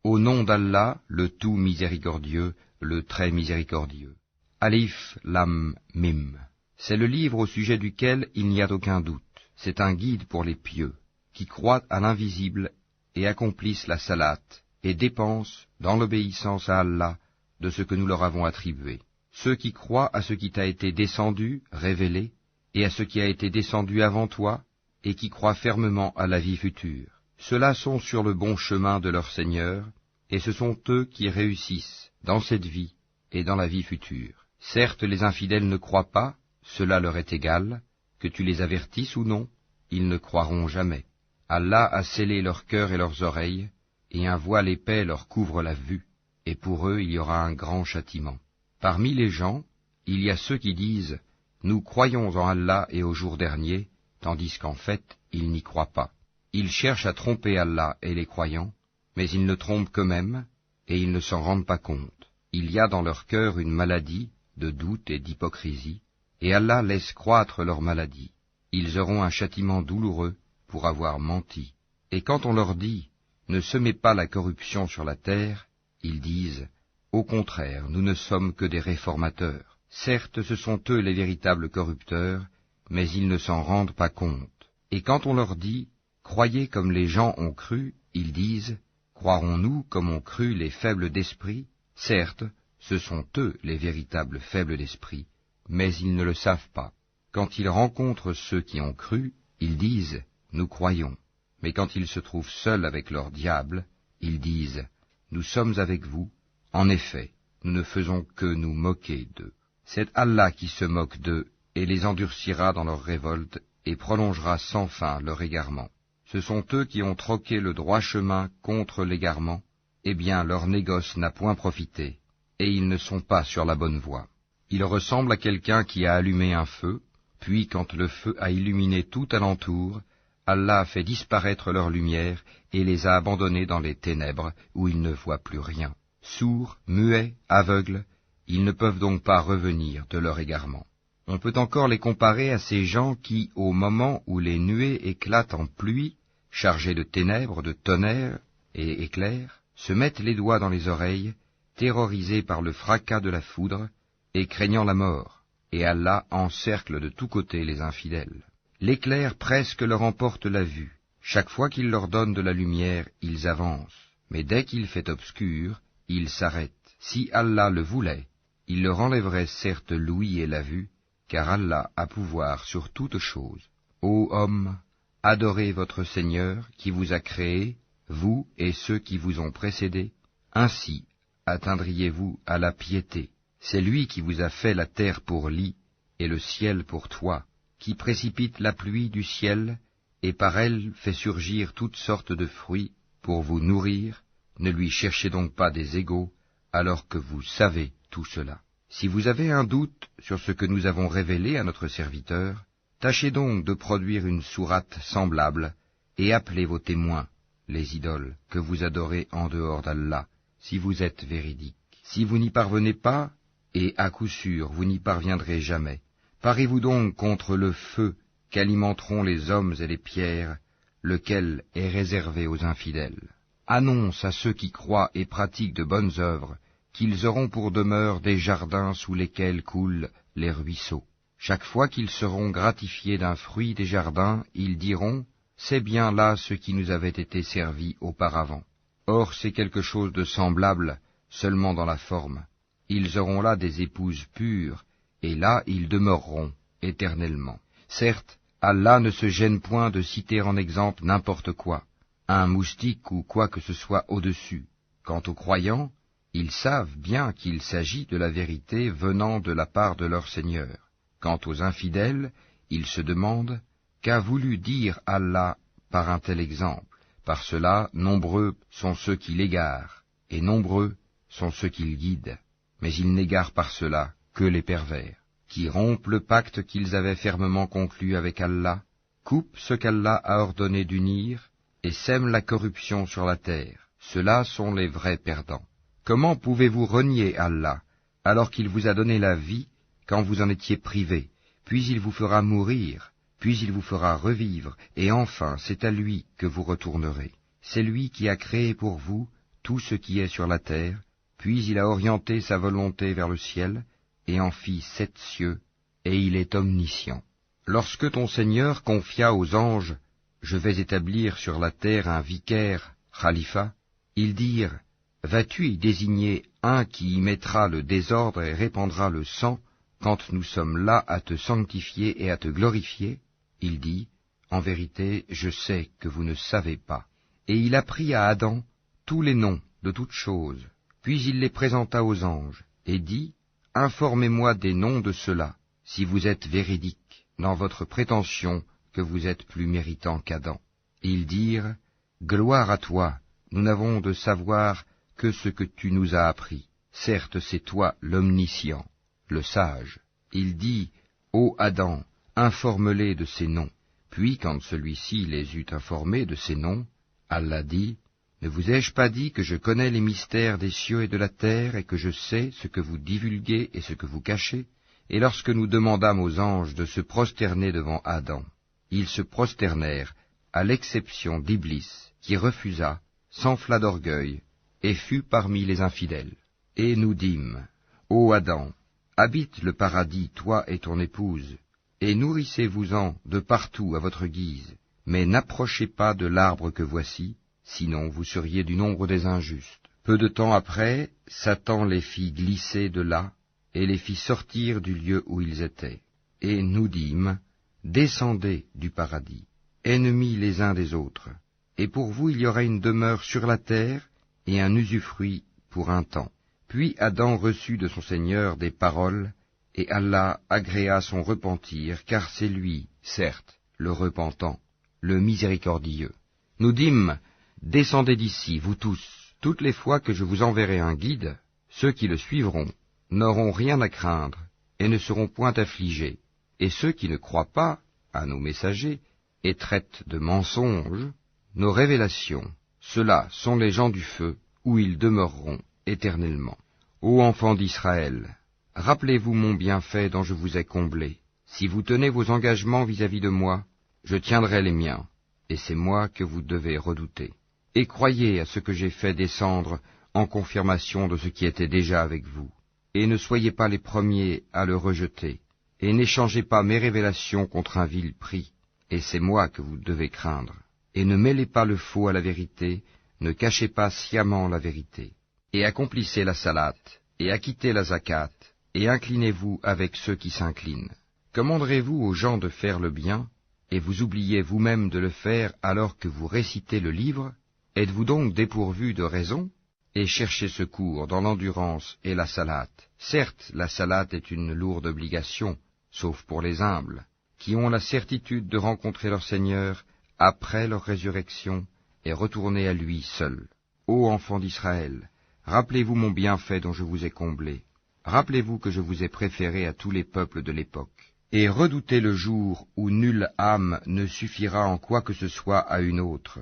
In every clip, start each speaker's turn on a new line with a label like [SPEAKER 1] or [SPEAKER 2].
[SPEAKER 1] Au nom d'Allah, le tout miséricordieux, le très miséricordieux. Alif Lam Mim. C'est le livre au sujet duquel il n'y a aucun doute. C'est un guide pour les pieux, qui croient à l'invisible et accomplissent la salate, et dépensent, dans l'obéissance à Allah, de ce que nous leur avons attribué. Ceux qui croient à ce qui t'a été descendu, révélé, et à ce qui a été descendu avant toi, et qui croient fermement à la vie future. Ceux-là sont sur le bon chemin de leur Seigneur, et ce sont eux qui réussissent dans cette vie et dans la vie future. Certes, les infidèles ne croient pas, cela leur est égal, que tu les avertisses ou non, ils ne croiront jamais. Allah a scellé leur cœur et leurs oreilles, et un voile épais leur couvre la vue, et pour eux il y aura un grand châtiment. Parmi les gens, il y a ceux qui disent « Nous croyons en Allah et au jour dernier », tandis qu'en fait, ils n'y croient pas. Ils cherchent à tromper Allah et les croyants, mais ils ne trompent qu'eux-mêmes, et ils ne s'en rendent pas compte. Il y a dans leur cœur une maladie de doute et d'hypocrisie, et Allah laisse croître leur maladie. Ils auront un châtiment douloureux pour avoir menti. Et quand on leur dit « Ne semez pas la corruption sur la terre », ils disent « Au contraire, nous ne sommes que des réformateurs. » Certes, ce sont eux les véritables corrupteurs, mais ils ne s'en rendent pas compte. Et quand on leur dit « Croyez comme les gens ont cru », ils disent « Croirons-nous comme ont cru les faibles d'esprit ?» Certes, ce sont eux les véritables faibles d'esprit, mais ils ne le savent pas. Quand ils rencontrent ceux qui ont cru, ils disent « Nous croyons ». Mais quand ils se trouvent seuls avec leur diable, ils disent « Nous sommes avec vous. En effet, nous ne faisons que nous moquer d'eux. » C'est Allah qui se moque d'eux et les endurcira dans leur révolte et prolongera sans fin leur égarement. Ce sont eux qui ont troqué le droit chemin contre l'égarement. Eh bien, leur négoce n'a point profité, et ils ne sont pas sur la bonne voie. Ils ressemblent à quelqu'un qui a allumé un feu, puis quand le feu a illuminé tout alentour, Allah a fait disparaître leur lumière et les a abandonnés dans les ténèbres où ils ne voient plus rien. Sourds, muets, aveugles, ils ne peuvent donc pas revenir de leur égarement. On peut encore les comparer à ces gens qui, au moment où les nuées éclatent en pluie, chargées de ténèbres, de tonnerres et éclairs, se mettent les doigts dans les oreilles, terrorisés par le fracas de la foudre, et craignant la mort, et Allah encercle de tous côtés les infidèles. L'éclair presque leur emporte la vue. Chaque fois qu'il leur donne de la lumière, ils avancent, mais dès qu'il fait obscur, ils s'arrêtent. Si Allah le voulait, il leur enlèverait certes l'ouïe et la vue, car Allah a pouvoir sur toutes choses. Ô hommes, adorez votre Seigneur qui vous a créé, vous et ceux qui vous ont précédés, ainsi atteindriez-vous à la piété. C'est lui qui vous a fait la terre pour lit et le ciel pour toit, qui précipite la pluie du ciel et par elle fait surgir toutes sortes de fruits pour vous nourrir. Ne lui cherchez donc pas des égaux, alors que vous savez tout cela. Si vous avez un doute sur ce que nous avons révélé à notre serviteur, tâchez donc de produire une sourate semblable, et appelez vos témoins, les idoles, que vous adorez en dehors d'Allah, si vous êtes véridiques. Si vous n'y parvenez pas, et à coup sûr vous n'y parviendrez jamais, parez-vous donc contre le feu qu'alimenteront les hommes et les pierres, lequel est réservé aux infidèles. Annonce à ceux qui croient et pratiquent de bonnes œuvres, qu'ils auront pour demeure des jardins sous lesquels coulent les ruisseaux. Chaque fois qu'ils seront gratifiés d'un fruit des jardins, ils diront « C'est bien là ce qui nous avait été servi auparavant. » Or c'est quelque chose de semblable, seulement dans la forme. Ils auront là des épouses pures, et là ils demeureront éternellement. Certes, Allah ne se gêne point de citer en exemple n'importe quoi, un moustique ou quoi que ce soit au-dessus. Quant aux croyants, ils savent bien qu'il s'agit de la vérité venant de la part de leur Seigneur. Quant aux infidèles, ils se demandent « Qu'a voulu dire Allah par un tel exemple ?» Par cela, nombreux sont ceux qui l'égarent, et nombreux sont ceux qui le guident. Mais ils n'égarent par cela que les pervers, qui rompent le pacte qu'ils avaient fermement conclu avec Allah, coupent ce qu'Allah a ordonné d'unir, et sèment la corruption sur la terre. Ceux-là sont les vrais perdants. Comment pouvez-vous renier Allah, alors qu'il vous a donné la vie quand vous en étiez privés, puis il vous fera mourir, puis il vous fera revivre, et enfin c'est à lui que vous retournerez. C'est lui qui a créé pour vous tout ce qui est sur la terre, puis il a orienté sa volonté vers le ciel, et en fit 7 cieux, et il est omniscient. Lorsque ton Seigneur confia aux anges, « Je vais établir sur la terre un vicaire, khalifa », ils dirent, « Vas-tu y désigner un qui y mettra le désordre et répandra le sang, quand nous sommes là à te sanctifier et à te glorifier ?» Il dit, « En vérité, je sais que vous ne savez pas. » Et il apprit à Adam tous les noms de toutes choses. Puis il les présenta aux anges, et dit, « Informez-moi des noms de ceux-là, si vous êtes véridiques dans votre prétention que vous êtes plus méritant qu'Adam. » Ils dirent, « Gloire à toi, nous n'avons de savoir que ce que tu nous as appris. Certes, c'est toi l'omniscient, le sage. » Il dit, « Ô Adam, informe-les de ces noms. » Puis, quand celui-ci les eut informés de ces noms, Allah dit, « Ne vous ai-je pas dit que je connais les mystères des cieux et de la terre, et que je sais ce que vous divulguez et ce que vous cachez ?» Et lorsque nous demandâmes aux anges de se prosterner devant Adam, ils se prosternèrent, à l'exception d'Iblis, qui refusa, s'enfla d'orgueil, et fut parmi les infidèles. Et nous dîmes, « Ô Adam, habite le paradis, toi et ton épouse, et nourrissez-vous-en de partout à votre guise, mais n'approchez pas de l'arbre que voici, sinon vous seriez du nombre des injustes. » Peu de temps après, Satan les fit glisser de là, et les fit sortir du lieu où ils étaient. Et nous dîmes, « Descendez du paradis, ennemis les uns des autres, et pour vous il y aura une demeure sur la terre, et un usufruit pour un temps. » Puis Adam reçut de son Seigneur des paroles, et Allah agréa son repentir, car c'est lui, certes, le repentant, le miséricordieux. Nous dîmes, « Descendez d'ici, vous tous, toutes les fois que je vous enverrai un guide, ceux qui le suivront n'auront rien à craindre, et ne seront point affligés, et ceux qui ne croient pas à nos messagers, et traitent de mensonges nos révélations, ceux-là sont les gens du feu, où ils demeureront éternellement. Ô enfants d'Israël, rappelez-vous mon bienfait dont je vous ai comblé. Si vous tenez vos engagements vis-à-vis de moi, je tiendrai les miens, et c'est moi que vous devez redouter. Et croyez à ce que j'ai fait descendre en confirmation de ce qui était déjà avec vous. Et ne soyez pas les premiers à le rejeter, et n'échangez pas mes révélations contre un vil prix, et c'est moi que vous devez craindre. Et ne mêlez pas le faux à la vérité, ne cachez pas sciemment la vérité. Et accomplissez la salate, et acquittez la zakat, et inclinez-vous avec ceux qui s'inclinent. Commanderez-vous aux gens de faire le bien, et vous oubliez vous-même de le faire alors que vous récitez le livre? Êtes-vous donc dépourvu de raison? Et cherchez secours dans l'endurance et la salate. Certes, la salate est une lourde obligation, sauf pour les humbles, qui ont la certitude de rencontrer leur Seigneur après leur résurrection et retourner à lui seul. Ô enfants d'Israël, rappelez-vous mon bienfait dont je vous ai comblé. Rappelez-vous que je vous ai préféré à tous les peuples de l'époque. Et redoutez le jour où nulle âme ne suffira en quoi que ce soit à une autre,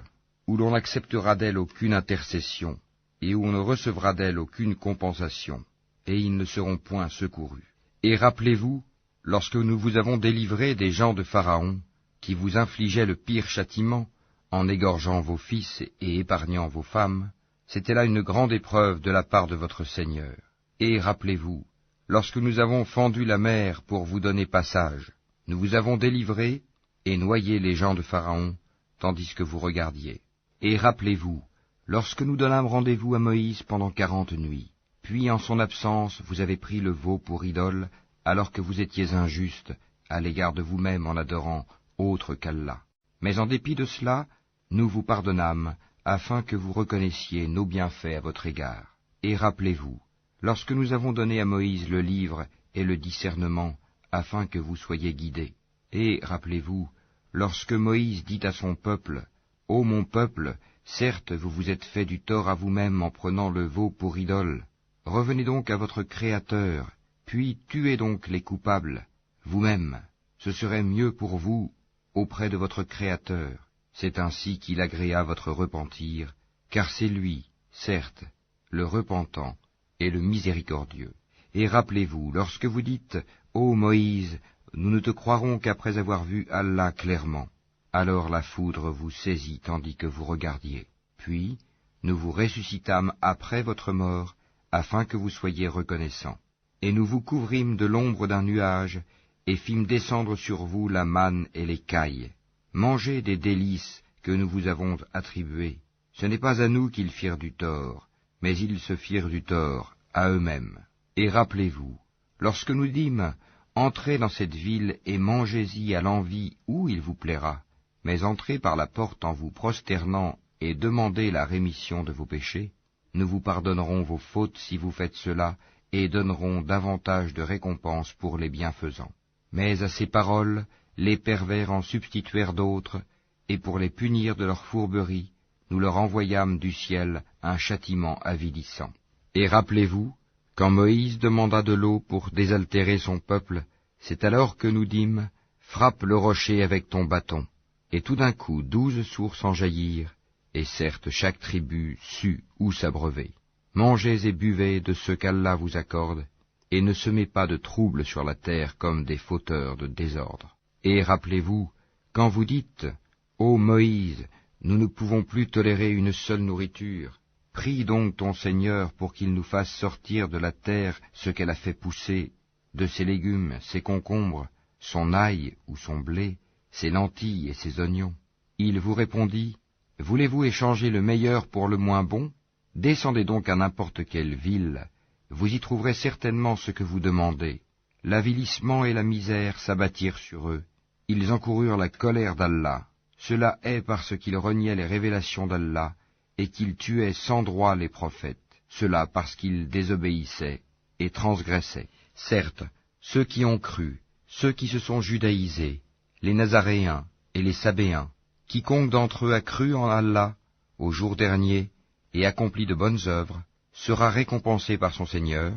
[SPEAKER 1] où l'on n'acceptera d'elle aucune intercession, et où on ne recevra d'elle aucune compensation, et ils ne seront point secourus. Et rappelez-vous, lorsque nous vous avons délivré des gens de Pharaon, qui vous infligeaient le pire châtiment, en égorgeant vos fils et épargnant vos femmes, c'était là une grande épreuve de la part de votre Seigneur. Et rappelez-vous, lorsque nous avons fendu la mer pour vous donner passage, nous vous avons délivré et noyé les gens de Pharaon, tandis que vous regardiez. Et rappelez-vous, lorsque nous donnâmes rendez-vous à Moïse pendant 40 nuits, puis en son absence vous avez pris le veau pour idole, alors que vous étiez injuste à l'égard de vous-même en adorant autre qu'Allah. Mais en dépit de cela, nous vous pardonnâmes, afin que vous reconnaissiez nos bienfaits à votre égard. Et rappelez-vous, lorsque nous avons donné à Moïse le livre et le discernement, afin que vous soyez guidés. Et rappelez-vous, lorsque Moïse dit à son peuple, « Ô mon peuple, certes vous vous êtes fait du tort à vous-même en prenant le veau pour idole. Revenez donc à votre Créateur, puis tuez donc les coupables, vous-même. Ce serait mieux pour vous auprès de votre Créateur. C'est ainsi qu'il agréa votre repentir, car c'est lui, certes, le repentant et le miséricordieux. Et rappelez-vous, lorsque vous dites, « Ô Moïse, nous ne te croirons qu'après avoir vu Allah clairement. » Alors la foudre vous saisit tandis que vous regardiez. Puis, nous vous ressuscitâmes après votre mort, afin que vous soyez reconnaissants. Et nous vous couvrîmes de l'ombre d'un nuage, et fîmes descendre sur vous la manne et les cailles. Mangez des délices que nous vous avons attribuées. Ce n'est pas à nous qu'ils firent du tort, mais ils se firent du tort à eux-mêmes. Et rappelez-vous, lorsque nous dîmes, entrez dans cette ville et mangez-y à l'envi où il vous plaira, mais entrez par la porte en vous prosternant et demandez la rémission de vos péchés. Nous vous pardonnerons vos fautes si vous faites cela, et donnerons davantage de récompense pour les bienfaisants. Mais à ces paroles, les pervers en substituèrent d'autres, et pour les punir de leur fourberie, nous leur envoyâmes du ciel un châtiment avilissant. Et rappelez-vous, quand Moïse demanda de l'eau pour désaltérer son peuple, c'est alors que nous dîmes, « Frappe le rocher avec ton bâton ». Et tout d'un coup 12 sources en jaillirent, et certes chaque tribu sut où s'abreuver. Mangez et buvez de ce qu'Allah vous accorde, et ne semez pas de trouble sur la terre comme des fauteurs de désordre. Et rappelez-vous, quand vous dites, « Ô Moïse, nous ne pouvons plus tolérer une seule nourriture, prie donc ton Seigneur pour qu'il nous fasse sortir de la terre ce qu'elle a fait pousser, de ses légumes, ses concombres, son ail ou son blé, ses lentilles et ses oignons. » Il vous répondit, « Voulez-vous échanger le meilleur pour le moins bon? Descendez donc à n'importe quelle ville, vous y trouverez certainement ce que vous demandez. » L'avilissement et la misère s'abattirent sur eux. Ils encoururent la colère d'Allah. Cela est parce qu'ils reniaient les révélations d'Allah et qu'ils tuaient sans droit les prophètes. Cela parce qu'ils désobéissaient et transgressaient. Certes, ceux qui ont cru, ceux qui se sont judaïsés, les Nazaréens et les Sabéens, quiconque d'entre eux a cru en Allah au jour dernier et accompli de bonnes œuvres, sera récompensé par son Seigneur,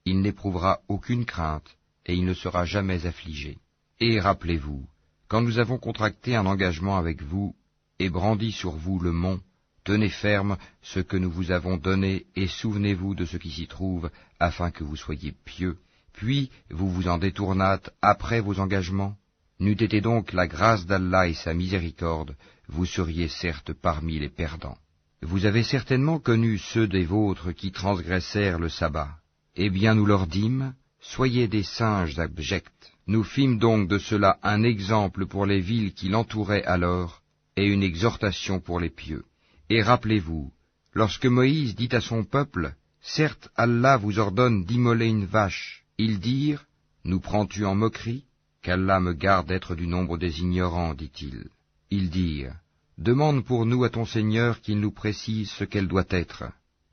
[SPEAKER 1] il n'éprouvera aucune crainte et il ne sera jamais affligé. Et rappelez-vous, quand nous avons contracté un engagement avec vous et brandi sur vous le mont, tenez ferme ce que nous vous avons donné et souvenez-vous de ce qui s'y trouve afin que vous soyez pieux. Puis vous vous en détournâtes après vos engagements. N'eût été donc la grâce d'Allah et sa miséricorde, vous seriez certes parmi les perdants. Vous avez certainement connu ceux des vôtres qui transgressèrent le sabbat. Eh bien nous leur dîmes, soyez des singes abjects. Nous fîmes donc de cela un exemple pour les villes qui l'entouraient alors, et une exhortation pour les pieux. Et rappelez-vous, lorsque Moïse dit à son peuple, « Certes, Allah vous ordonne d'immoler une vache », ils dirent, « Nous prends-tu en moquerie ?» Qu'Allah me garde d'être du nombre des ignorants, dit-il. Ils dirent, « Demande pour nous à ton Seigneur qu'il nous précise ce qu'elle doit être. »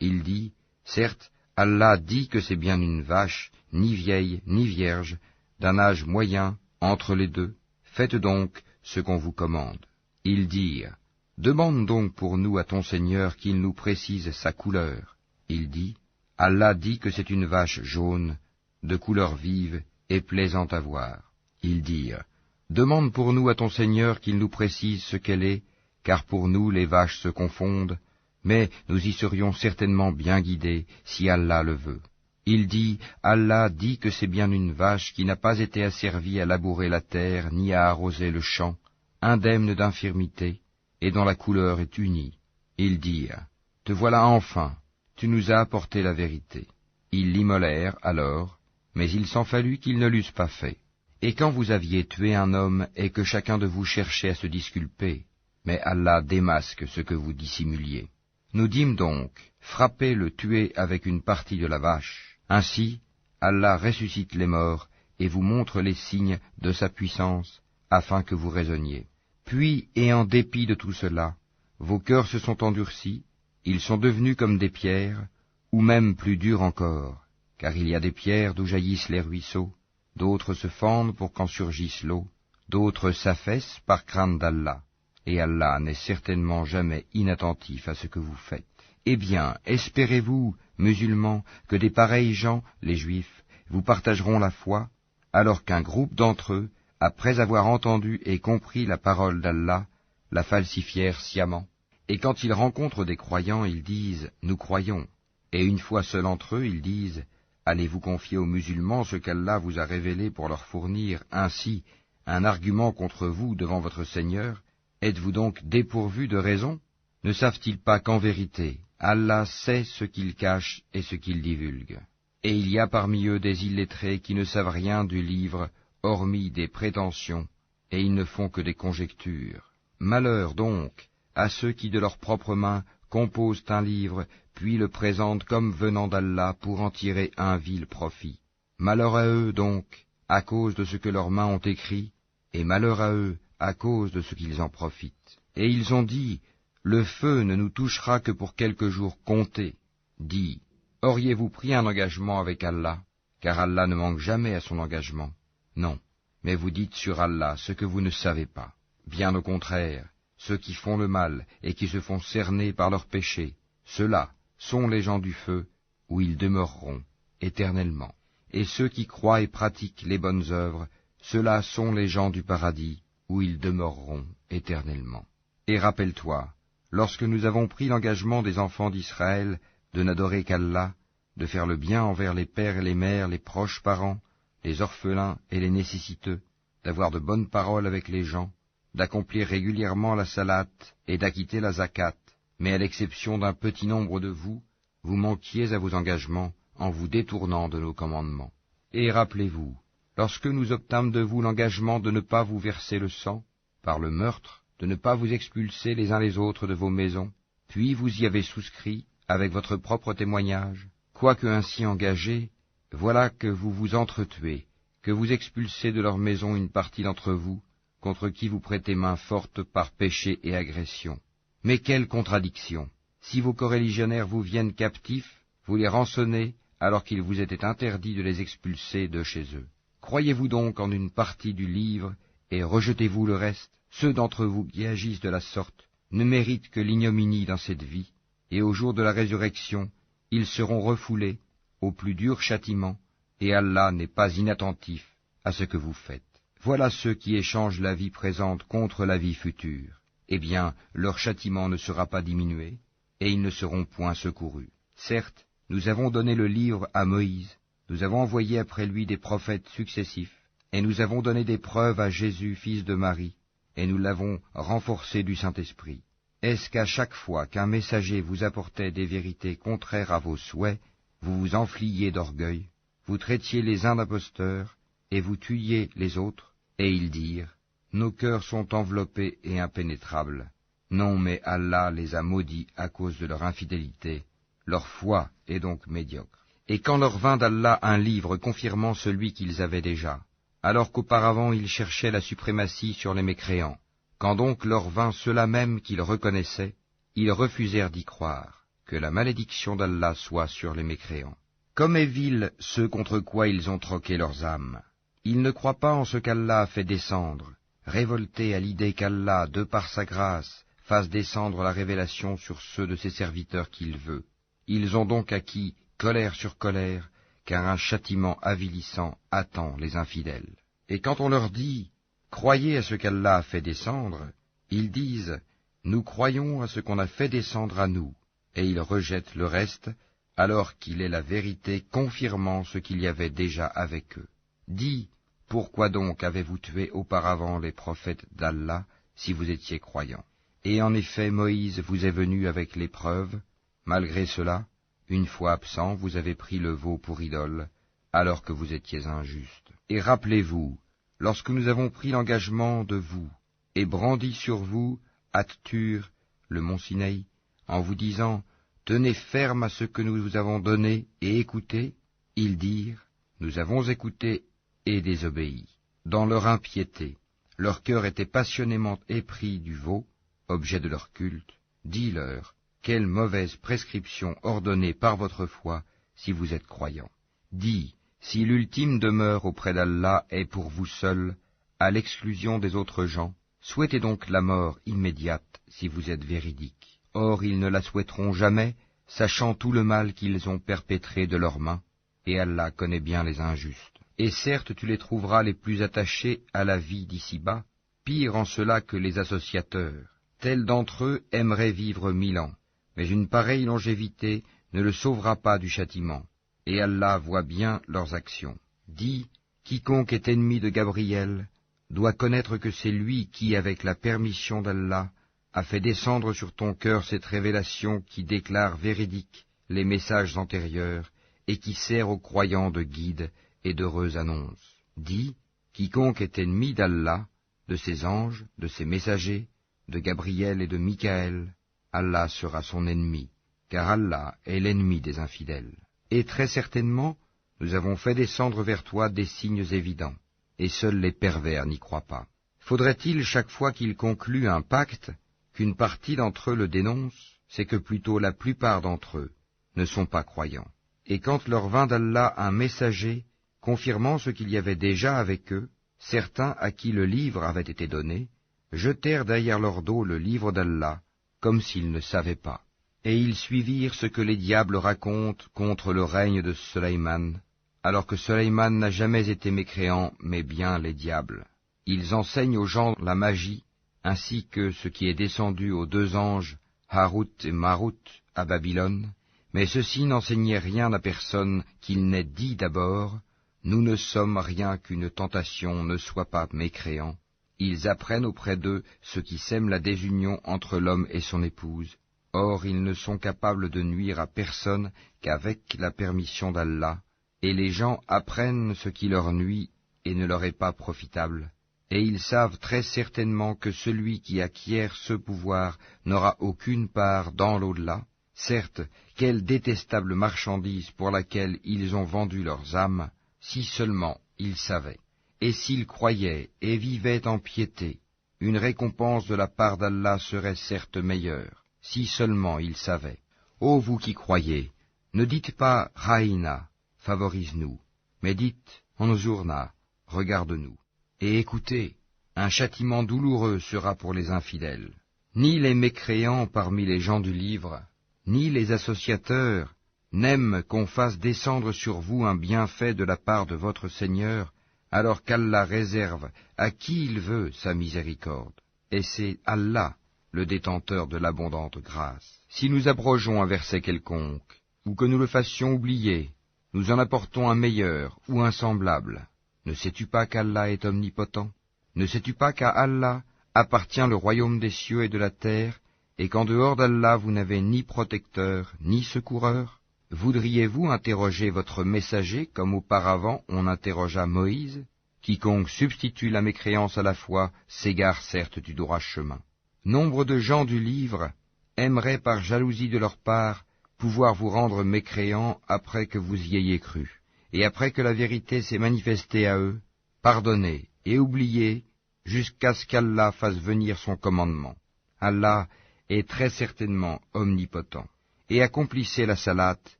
[SPEAKER 1] Il dit, « Certes, Allah dit que c'est bien une vache, ni vieille, ni vierge, d'un âge moyen, entre les deux. Faites donc ce qu'on vous commande. » Ils dirent, « Demande donc pour nous à ton Seigneur qu'il nous précise sa couleur. » Il dit, « Allah dit que c'est une vache jaune, de couleur vive et plaisante à voir. » Ils dirent, « Demande pour nous à ton Seigneur qu'il nous précise ce qu'elle est, car pour nous les vaches se confondent, mais nous y serions certainement bien guidés si Allah le veut. » Il dit, « Allah dit que c'est bien une vache qui n'a pas été asservie à labourer la terre ni à arroser le champ, indemne d'infirmité, et dont la couleur est unie. » Ils dirent, « Te voilà enfin, tu nous as apporté la vérité. » Ils l'immolèrent alors, mais il s'en fallut qu'ils ne l'eussent pas fait. Et quand vous aviez tué un homme et que chacun de vous cherchait à se disculper, mais Allah démasque ce que vous dissimuliez. Nous dîmes donc, frappez le tué avec une partie de la vache. Ainsi, Allah ressuscite les morts et vous montre les signes de sa puissance, afin que vous raisonniez. Puis, et en dépit de tout cela, vos cœurs se sont endurcis, ils sont devenus comme des pierres, ou même plus durs encore, car il y a des pierres d'où jaillissent les ruisseaux, d'autres se fendent pour qu'en surgisse l'eau, d'autres s'affaissent par crainte d'Allah, et Allah n'est certainement jamais inattentif à ce que vous faites. Eh bien, espérez-vous, musulmans, que des pareils gens, les Juifs, vous partageront la foi, alors qu'un groupe d'entre eux, après avoir entendu et compris la parole d'Allah, la falsifièrent sciemment. Et quand ils rencontrent des croyants, ils disent « Nous croyons ». Et une fois seuls entre eux, ils disent « Allez-vous confier aux musulmans ce qu'Allah vous a révélé pour leur fournir ainsi un argument contre vous devant votre Seigneur? Êtes-vous donc dépourvus de raison? Ne savent-ils pas qu'en vérité, Allah sait ce qu'ils cachent et ce qu'ils divulguent. Et il y a parmi eux des illettrés qui ne savent rien du livre, hormis des prétentions, et ils ne font que des conjectures. Malheur donc à ceux qui de leurs propres mains composent un livre, puis le présentent comme venant d'Allah pour en tirer un vil profit. Malheur à eux donc, à cause de ce que leurs mains ont écrit, et malheur à eux à cause de ce qu'ils en profitent. Et ils ont dit, le feu ne nous touchera que pour quelques jours comptés. Dis, auriez-vous pris un engagement avec Allah, car Allah ne manque jamais à son engagement? Non, mais vous dites sur Allah ce que vous ne savez pas. Bien au contraire, ceux qui font le mal et qui se font cerner par leurs péchés, ceux-là sont les gens du feu, où ils demeureront éternellement. Et ceux qui croient et pratiquent les bonnes œuvres, ceux-là sont les gens du paradis, où ils demeureront éternellement. Et rappelle-toi, lorsque nous avons pris l'engagement des enfants d'Israël de n'adorer qu'Allah, de faire le bien envers les pères et les mères, les proches parents, les orphelins et les nécessiteux, d'avoir de bonnes paroles avec les gens, d'accomplir régulièrement la salate et d'acquitter la zakat, mais à l'exception d'un petit nombre de vous, vous manquiez à vos engagements en vous détournant de nos commandements. Et rappelez-vous, lorsque nous obtîmes de vous l'engagement de ne pas vous verser le sang, par le meurtre, de ne pas vous expulser les uns les autres de vos maisons, puis vous y avez souscrit avec votre propre témoignage, quoique ainsi engagés, voilà que vous vous entretuez, que vous expulsez de leur maison une partie d'entre vous, contre qui vous prêtez main forte par péché et agression. Mais quelle contradiction! Si vos coreligionnaires vous viennent captifs, vous les rançonnez alors qu'il vous était interdit de les expulser de chez eux. Croyez-vous donc en une partie du livre et rejetez-vous le reste? Ceux d'entre vous qui agissent de la sorte ne méritent que l'ignominie dans cette vie, et au jour de la résurrection, ils seront refoulés au plus dur châtiment, et Allah n'est pas inattentif à ce que vous faites. Voilà ceux qui échangent la vie présente contre la vie future. Eh bien, leur châtiment ne sera pas diminué, et ils ne seront point secourus. Certes, nous avons donné le livre à Moïse, nous avons envoyé après lui des prophètes successifs, et nous avons donné des preuves à Jésus, fils de Marie, et nous l'avons renforcé du Saint-Esprit. Est-ce qu'à chaque fois qu'un messager vous apportait des vérités contraires à vos souhaits, vous vous enfliez d'orgueil, vous traitiez les uns d'imposteurs, et vous tuiez les autres, et ils dirent, nos cœurs sont enveloppés et impénétrables. Non, mais Allah les a maudits à cause de leur infidélité, leur foi est donc médiocre. Et quand leur vint d'Allah un livre confirmant celui qu'ils avaient déjà, alors qu'auparavant ils cherchaient la suprématie sur les mécréants, quand donc leur vint cela même qu'ils reconnaissaient, ils refusèrent d'y croire, que la malédiction d'Allah soit sur les mécréants. Comme est vil ceux contre quoi ils ont troqué leurs âmes. Ils ne croient pas en ce qu'Allah a fait descendre, révoltés à l'idée qu'Allah, de par sa grâce, fasse descendre la révélation sur ceux de ses serviteurs qu'il veut. Ils ont donc acquis colère sur colère, car un châtiment avilissant attend les infidèles. Et quand on leur dit « Croyez à ce qu'Allah a fait descendre », ils disent « Nous croyons à ce qu'on a fait descendre à nous », et ils rejettent le reste, alors qu'il est la vérité confirmant ce qu'il y avait déjà avec eux. Dis, pourquoi donc avez-vous tué auparavant les prophètes d'Allah, si vous étiez croyants? Et en effet, Moïse vous est venu avec les preuves. Malgré cela, une fois absent, vous avez pris le veau pour idole, alors que vous étiez injuste. Et rappelez-vous, lorsque nous avons pris l'engagement de vous, et brandi sur vous, At-Tur, le mont Sinaï, en vous disant, tenez ferme à ce que nous vous avons donné et écoutez, ils dirent, nous avons écouté et désobéi. Dans leur impiété, leur cœur était passionnément épris du veau, objet de leur culte. Dis-leur, quelle mauvaise prescription ordonnée par votre foi si vous êtes croyants. Dis, si l'ultime demeure auprès d'Allah est pour vous seul, à l'exclusion des autres gens, souhaitez donc la mort immédiate si vous êtes véridiques. Or ils ne la souhaiteront jamais, sachant tout le mal qu'ils ont perpétré de leurs mains, et Allah connaît bien les injustes. Et certes tu les trouveras les plus attachés à la vie d'ici-bas, pire en cela que les associateurs. Tels d'entre eux aimeraient vivre 1000 ans, mais une pareille longévité ne le sauvera pas du châtiment, et Allah voit bien leurs actions. Dis, quiconque est ennemi de Gabriel doit connaître que c'est lui qui, avec la permission d'Allah, a fait descendre sur ton cœur cette révélation qui déclare véridiques les messages antérieurs et qui sert aux croyants de guide et d'heureuse annonce. Dis, quiconque est ennemi d'Allah, de ses anges, de ses messagers, de Gabriel et de Michaël, Allah sera son ennemi, car Allah est l'ennemi des infidèles. Et très certainement, nous avons fait descendre vers toi des signes évidents, et seuls les pervers n'y croient pas. Faudrait-il chaque fois qu'ils concluent un pacte, qu'une partie d'entre eux le dénonce? C'est que plutôt la plupart d'entre eux ne sont pas croyants. Et quand leur vint d'Allah un messager, confirmant ce qu'il y avait déjà avec eux, certains à qui le livre avait été donné, jetèrent derrière leur dos le livre d'Allah, comme s'ils ne savaient pas. Et ils suivirent ce que les diables racontent contre le règne de Sulayman, alors que Sulayman n'a jamais été mécréant, mais bien les diables. Ils enseignent aux gens la magie, ainsi que ce qui est descendu aux deux anges, Harut et Marut, à Babylone, mais ceux-ci n'enseignaient rien à personne qu'il n'ait dit d'abord, « Nous ne sommes rien qu'une tentation, ne sois pas mécréant ». Ils apprennent auprès d'eux ce qui sème la désunion entre l'homme et son épouse. Or, ils ne sont capables de nuire à personne qu'avec la permission d'Allah, et les gens apprennent ce qui leur nuit et ne leur est pas profitable. Et ils savent très certainement que celui qui acquiert ce pouvoir n'aura aucune part dans l'au-delà. Certes, quelle détestable marchandise pour laquelle ils ont vendu leurs âmes, si seulement ils savaient. Et s'ils croyaient et vivaient en piété, une récompense de la part d'Allah serait certes meilleure, si seulement ils savaient. Ô vous qui croyez, ne dites pas « Raïna », favorise-nous, mais dites « Enzourna », regarde-nous. Et écoutez, un châtiment douloureux sera pour les infidèles. Ni les mécréants parmi les gens du livre, ni les associateurs n'aiment qu'on fasse descendre sur vous un bienfait de la part de votre Seigneur, alors qu'Allah réserve à qui il veut sa miséricorde. Et c'est Allah, le détenteur de l'abondante grâce. Si nous abrogeons un verset quelconque, ou que nous le fassions oublier, nous en apportons un meilleur ou un semblable. Ne sais-tu pas qu'Allah est omnipotent? Ne sais-tu pas qu'à Allah appartient le royaume des cieux et de la terre, et qu'en dehors d'Allah vous n'avez ni protecteur, ni secoureur? Voudriez-vous interroger votre messager comme auparavant on interrogea Moïse? Quiconque substitue la mécréance à la foi s'égare certes du droit chemin. Nombre de gens du livre aimeraient par jalousie de leur part pouvoir vous rendre mécréants après que vous y ayez cru, et après que la vérité s'est manifestée à eux, pardonnez et oubliez jusqu'à ce qu'Allah fasse venir son commandement. Allah est très certainement omnipotent. Et accomplissez la salate,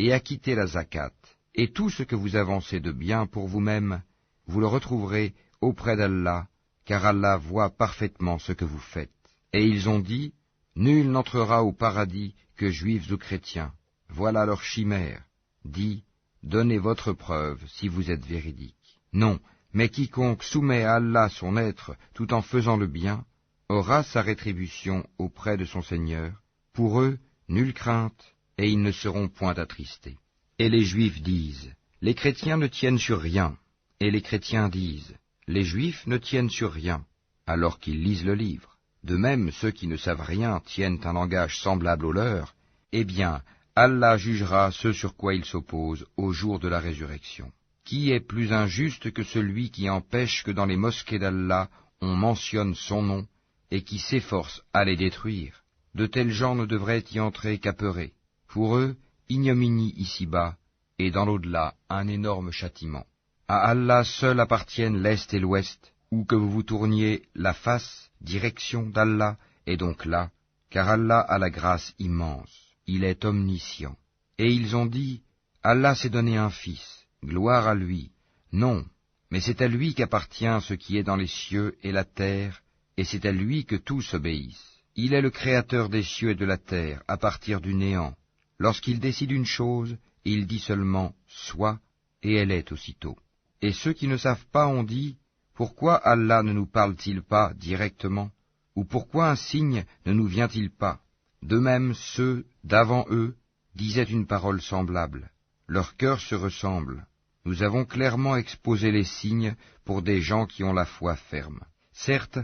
[SPEAKER 1] et acquittez la zakat, et tout ce que vous avancez de bien pour vous-même, vous le retrouverez auprès d'Allah, car Allah voit parfaitement ce que vous faites. Et ils ont dit, nul n'entrera au paradis que juifs ou chrétiens. Voilà leur chimère. Dis, donnez votre preuve si vous êtes véridique. Non, mais quiconque soumet à Allah son être tout en faisant le bien, aura sa rétribution auprès de son Seigneur. Pour eux, nulle crainte, et ils ne seront point attristés. Et les Juifs disent, les chrétiens ne tiennent sur rien. Et les chrétiens disent, les Juifs ne tiennent sur rien, alors qu'ils lisent le livre. De même, ceux qui ne savent rien tiennent un langage semblable au leur. Eh bien, Allah jugera ce sur quoi ils s'opposent au jour de la résurrection. Qui est plus injuste que celui qui empêche que dans les mosquées d'Allah on mentionne son nom, et qui s'efforce à les détruire? De tels gens ne devraient y entrer qu'apeurés. Pour eux, ignominie ici-bas, et dans l'au-delà, un énorme châtiment. À Allah seul appartiennent l'Est et l'Ouest, où que vous vous tourniez la face, direction d'Allah, est donc là, car Allah a la grâce immense, il est omniscient. Et ils ont dit, Allah s'est donné un fils, gloire à lui. Non, mais c'est à lui qu'appartient ce qui est dans les cieux et la terre, et c'est à lui que tous obéissent. Il est le créateur des cieux et de la terre, à partir du néant. Lorsqu'il décide une chose, il dit seulement « sois » et elle est aussitôt. Et ceux qui ne savent pas ont dit « Pourquoi Allah ne nous parle-t-il pas directement? Ou pourquoi un signe ne nous vient-il pas ?» De même, ceux d'avant eux disaient une parole semblable. Leurs cœurs se ressemblent. Nous avons clairement exposé les signes pour des gens qui ont la foi ferme. Certes,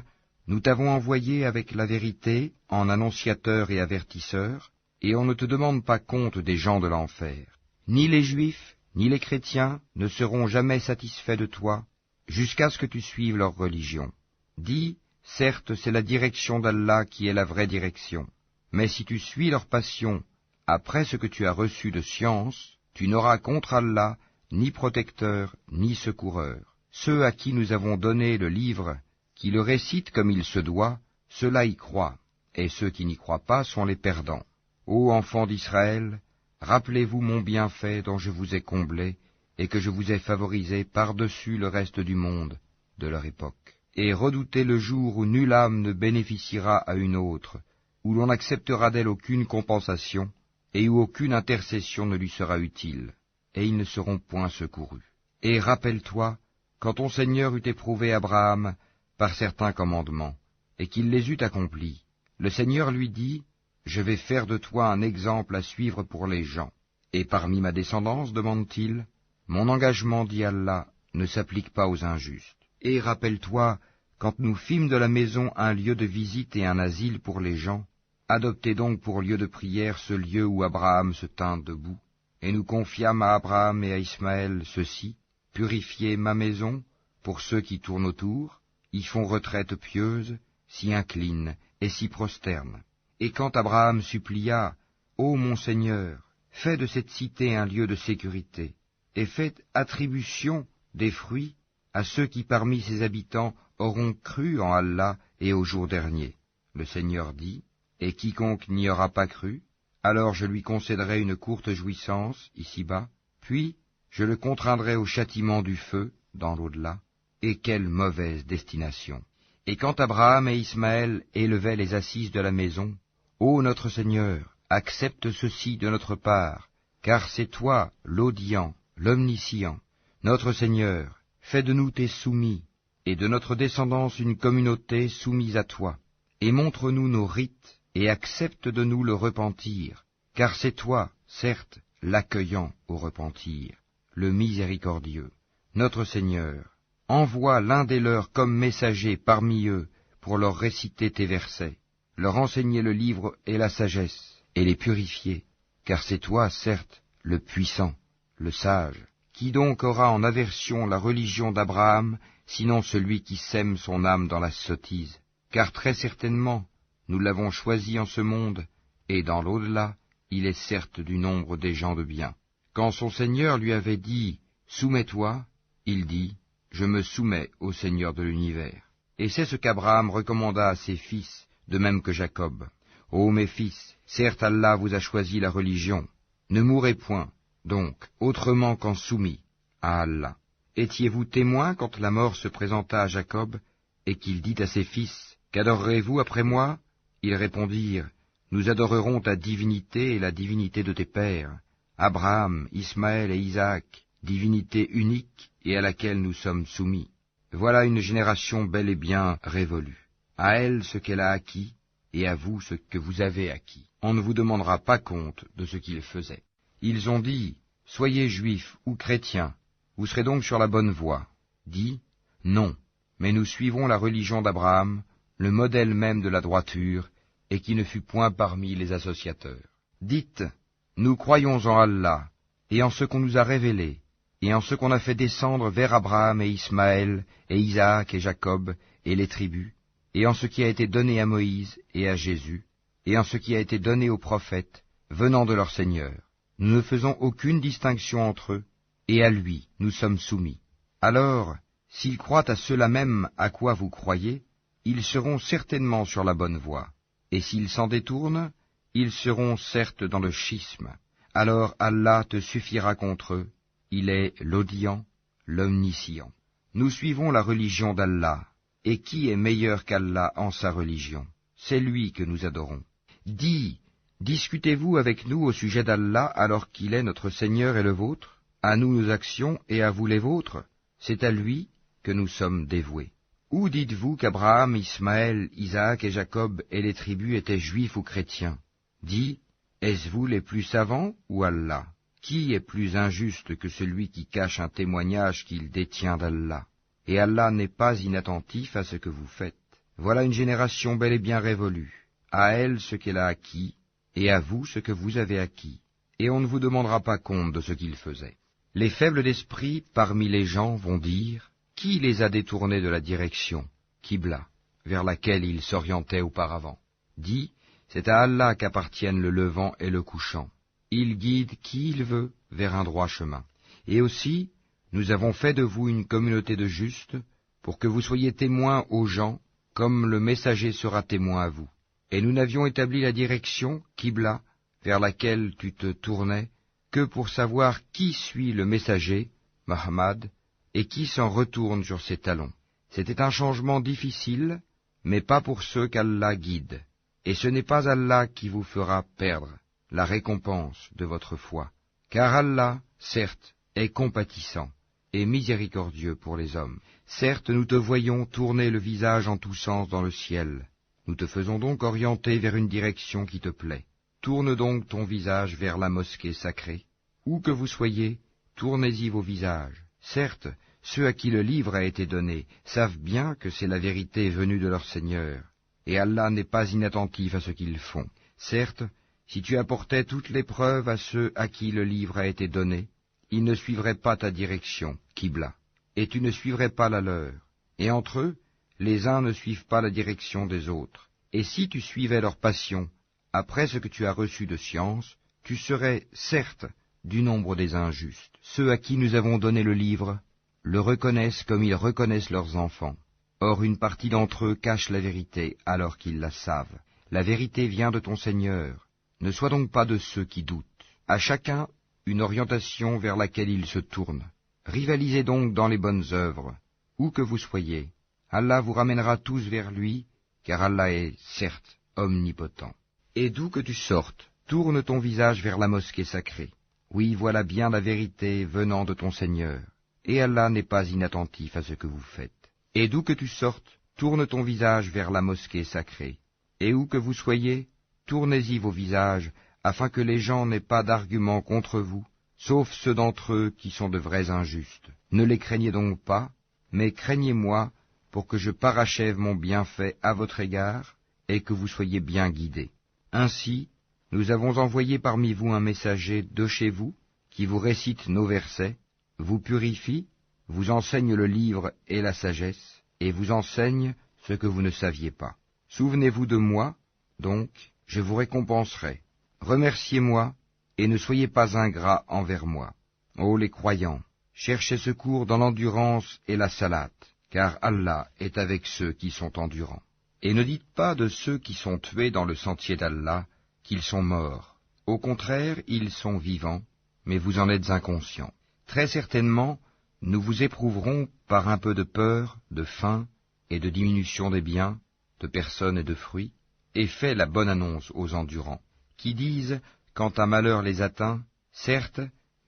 [SPEAKER 1] Nous t'avons envoyé avec la vérité en annonciateur et avertisseur, et on ne te demande pas compte des gens de l'enfer. Ni les Juifs, ni les chrétiens ne seront jamais satisfaits de toi, jusqu'à ce que tu suives leur religion. Dis, certes, c'est la direction d'Allah qui est la vraie direction, mais si tu suis leur passion, après ce que tu as reçu de science, tu n'auras contre Allah ni protecteur, ni secoureur. Ceux à qui nous avons donné le livre, qui le récitent comme il se doit, ceux-là y croient, et ceux qui n'y croient pas sont les perdants. Ô enfants d'Israël, rappelez-vous mon bienfait dont je vous ai comblé, et que je vous ai favorisé par-dessus le reste du monde, de leur époque. Et redoutez le jour où nulle âme ne bénéficiera à une autre, où l'on n'acceptera d'elle aucune compensation, et où aucune intercession ne lui sera utile, et ils ne seront point secourus. Et rappelle-toi, quand ton Seigneur eut éprouvé Abraham par certains commandements, et qu'il les eut accomplis, le Seigneur lui dit, « Je vais faire de toi un exemple à suivre pour les gens. » Et parmi ma descendance, demande-t-il, mon engagement, dit Allah, ne s'applique pas aux injustes. Et rappelle-toi, quand nous fîmes de la maison un lieu de visite et un asile pour les gens, adoptez donc pour lieu de prière ce lieu où Abraham se tint debout, et nous confiâmes à Abraham et à Ismaël ceci, purifiez ma maison, pour ceux qui tournent autour, y font retraite pieuse, s'y inclinent et s'y prosternent. Et quand Abraham supplia, « Ô mon Seigneur, fais de cette cité un lieu de sécurité, et fais attribution des fruits à ceux qui parmi ses habitants auront cru en Allah et au jour dernier. » Le Seigneur dit, « Et quiconque n'y aura pas cru, alors je lui concéderai une courte jouissance ici-bas, puis je le contraindrai au châtiment du feu dans l'au-delà. Et quelle mauvaise destination ! Et quand Abraham et Ismaël élevaient les assises de la maison, « Ô notre Seigneur, accepte ceci de notre part, car c'est toi l'audient, l'omniscient. Notre Seigneur, fais de nous tes soumis, et de notre descendance une communauté soumise à toi, et montre-nous nos rites, et accepte de nous le repentir, car c'est toi, certes, l'accueillant au repentir, le miséricordieux. Notre Seigneur, envoie l'un des leurs comme messager parmi eux pour leur réciter tes versets, leur enseigner le livre et la sagesse, et les purifier, car c'est toi, certes, le puissant, le sage. Qui donc aura en aversion la religion d'Abraham, sinon celui qui sème son âme dans la sottise? Car très certainement, nous l'avons choisi en ce monde, et dans l'au-delà, il est certes du nombre des gens de bien. Quand son Seigneur lui avait dit « Soumets-toi », il dit « Je me soumets au Seigneur de l'univers. » Et c'est ce qu'Abraham recommanda à ses fils, de même que Jacob. « Ô mes fils, certes Allah vous a choisi la religion. Ne mourrez point, donc, autrement qu'en soumis à Allah. Étiez-vous témoins quand la mort se présenta à Jacob, et qu'il dit à ses fils, « Qu'adorerez-vous après moi ?» Ils répondirent, « Nous adorerons ta divinité et la divinité de tes pères, Abraham, Ismaël et Isaac, divinité unique et à laquelle nous sommes soumis. Voilà une génération bel et bien révolue. À elle ce qu'elle a acquis, et à vous ce que vous avez acquis. On ne vous demandera pas compte de ce qu'ils faisaient. » Ils ont dit, « Soyez juifs ou chrétiens, vous serez donc sur la bonne voie. » Dis, « Non, mais nous suivons la religion d'Abraham, le modèle même de la droiture, et qui ne fut point parmi les associateurs. » Dites, « Nous croyons en Allah, et en ce qu'on nous a révélé, et en ce qu'on a fait descendre vers Abraham et Ismaël, et Isaac et Jacob, et les tribus, et en ce qui a été donné à Moïse et à Jésus, et en ce qui a été donné aux prophètes, venant de leur Seigneur. Nous ne faisons aucune distinction entre eux, et à lui nous sommes soumis. Alors, s'ils croient à cela même à quoi vous croyez, ils seront certainement sur la bonne voie, et s'ils s'en détournent, ils seront certes dans le schisme. Alors Allah te suffira contre eux, il est l'audient, l'omniscient. Nous suivons la religion d'Allah, et qui est meilleur qu'Allah en sa religion? C'est lui que nous adorons. Dis, discutez-vous avec nous au sujet d'Allah alors qu'il est notre Seigneur et le vôtre? À nous nos actions et à vous les vôtres? C'est à lui que nous sommes dévoués. Ou dites-vous qu'Abraham, Ismaël, Isaac et Jacob et les tribus étaient juifs ou chrétiens? Dis, est-ce vous les plus savants ou Allah? Qui est plus injuste que celui qui cache un témoignage qu'il détient d'Allah? Et Allah n'est pas inattentif à ce que vous faites. Voilà une génération bel et bien révolue. À elle ce qu'elle a acquis, et à vous ce que vous avez acquis. Et on ne vous demandera pas compte de ce qu'ils faisaient. Les faibles d'esprit parmi les gens vont dire, qui les a détournés de la direction, Qibla, vers laquelle ils s'orientaient auparavant? Dis, c'est à Allah qu'appartiennent le levant et le couchant. Il guide qui il veut vers un droit chemin. Et aussi, nous avons fait de vous une communauté de justes, pour que vous soyez témoins aux gens, comme le messager sera témoin à vous. Et nous n'avions établi la direction, Qibla, vers laquelle tu te tournais, que pour savoir qui suit le messager, Muhammad, et qui s'en retourne sur ses talons. C'était un changement difficile, mais pas pour ceux qu'Allah guide. Et ce n'est pas Allah qui vous fera perdre la récompense de votre foi, car Allah, certes, est compatissant et miséricordieux pour les hommes. Certes, nous te voyons tourner le visage en tous sens dans le ciel. Nous te faisons donc orienter vers une direction qui te plaît. Tourne donc ton visage vers la mosquée sacrée. Où que vous soyez, tournez-y vos visages. Certes, ceux à qui le livre a été donné savent bien que c'est la vérité venue de leur Seigneur, et Allah n'est pas inattentif à ce qu'ils font. Certes, si tu apportais toutes les preuves à ceux à qui le livre a été donné, ils ne suivraient pas ta direction, Qibla, et tu ne suivrais pas la leur. Et entre eux, les uns ne suivent pas la direction des autres. Et si tu suivais leur passion, après ce que tu as reçu de science, tu serais, certes, du nombre des injustes. Ceux à qui nous avons donné le livre le reconnaissent comme ils reconnaissent leurs enfants. Or une partie d'entre eux cache la vérité alors qu'ils la savent. La vérité vient de ton Seigneur. Ne sois donc pas de ceux qui doutent. À chacun une orientation vers laquelle il se tourne. Rivalisez donc dans les bonnes œuvres, où que vous soyez. Allah vous ramènera tous vers lui, car Allah est, certes, omnipotent. Et d'où que tu sortes, tourne ton visage vers la mosquée sacrée. Oui, voilà bien la vérité venant de ton Seigneur, et Allah n'est pas inattentif à ce que vous faites. Et d'où que tu sortes, tourne ton visage vers la mosquée sacrée. Et où que vous soyez, tournez-y vos visages, afin que les gens n'aient pas d'arguments contre vous, sauf ceux d'entre eux qui sont de vrais injustes. Ne les craignez donc pas, mais craignez-moi, pour que je parachève mon bienfait à votre égard, et que vous soyez bien guidés. Ainsi, nous avons envoyé parmi vous un messager de chez vous, qui vous récite nos versets, vous purifie, vous enseigne le livre et la sagesse, et vous enseigne ce que vous ne saviez pas. Souvenez-vous de moi, donc, je vous récompenserai. Remerciez-moi, et ne soyez pas ingrats envers moi. Ô les croyants, cherchez secours dans l'endurance et la salate, car Allah est avec ceux qui sont endurants. Et ne dites pas de ceux qui sont tués dans le sentier d'Allah qu'ils sont morts. Au contraire, ils sont vivants, mais vous en êtes inconscients. Très certainement, nous vous éprouverons par un peu de peur, de faim et de diminution des biens, de personnes et de fruits, et fais la bonne annonce aux endurants, qui disent, quand un malheur les atteint, certes,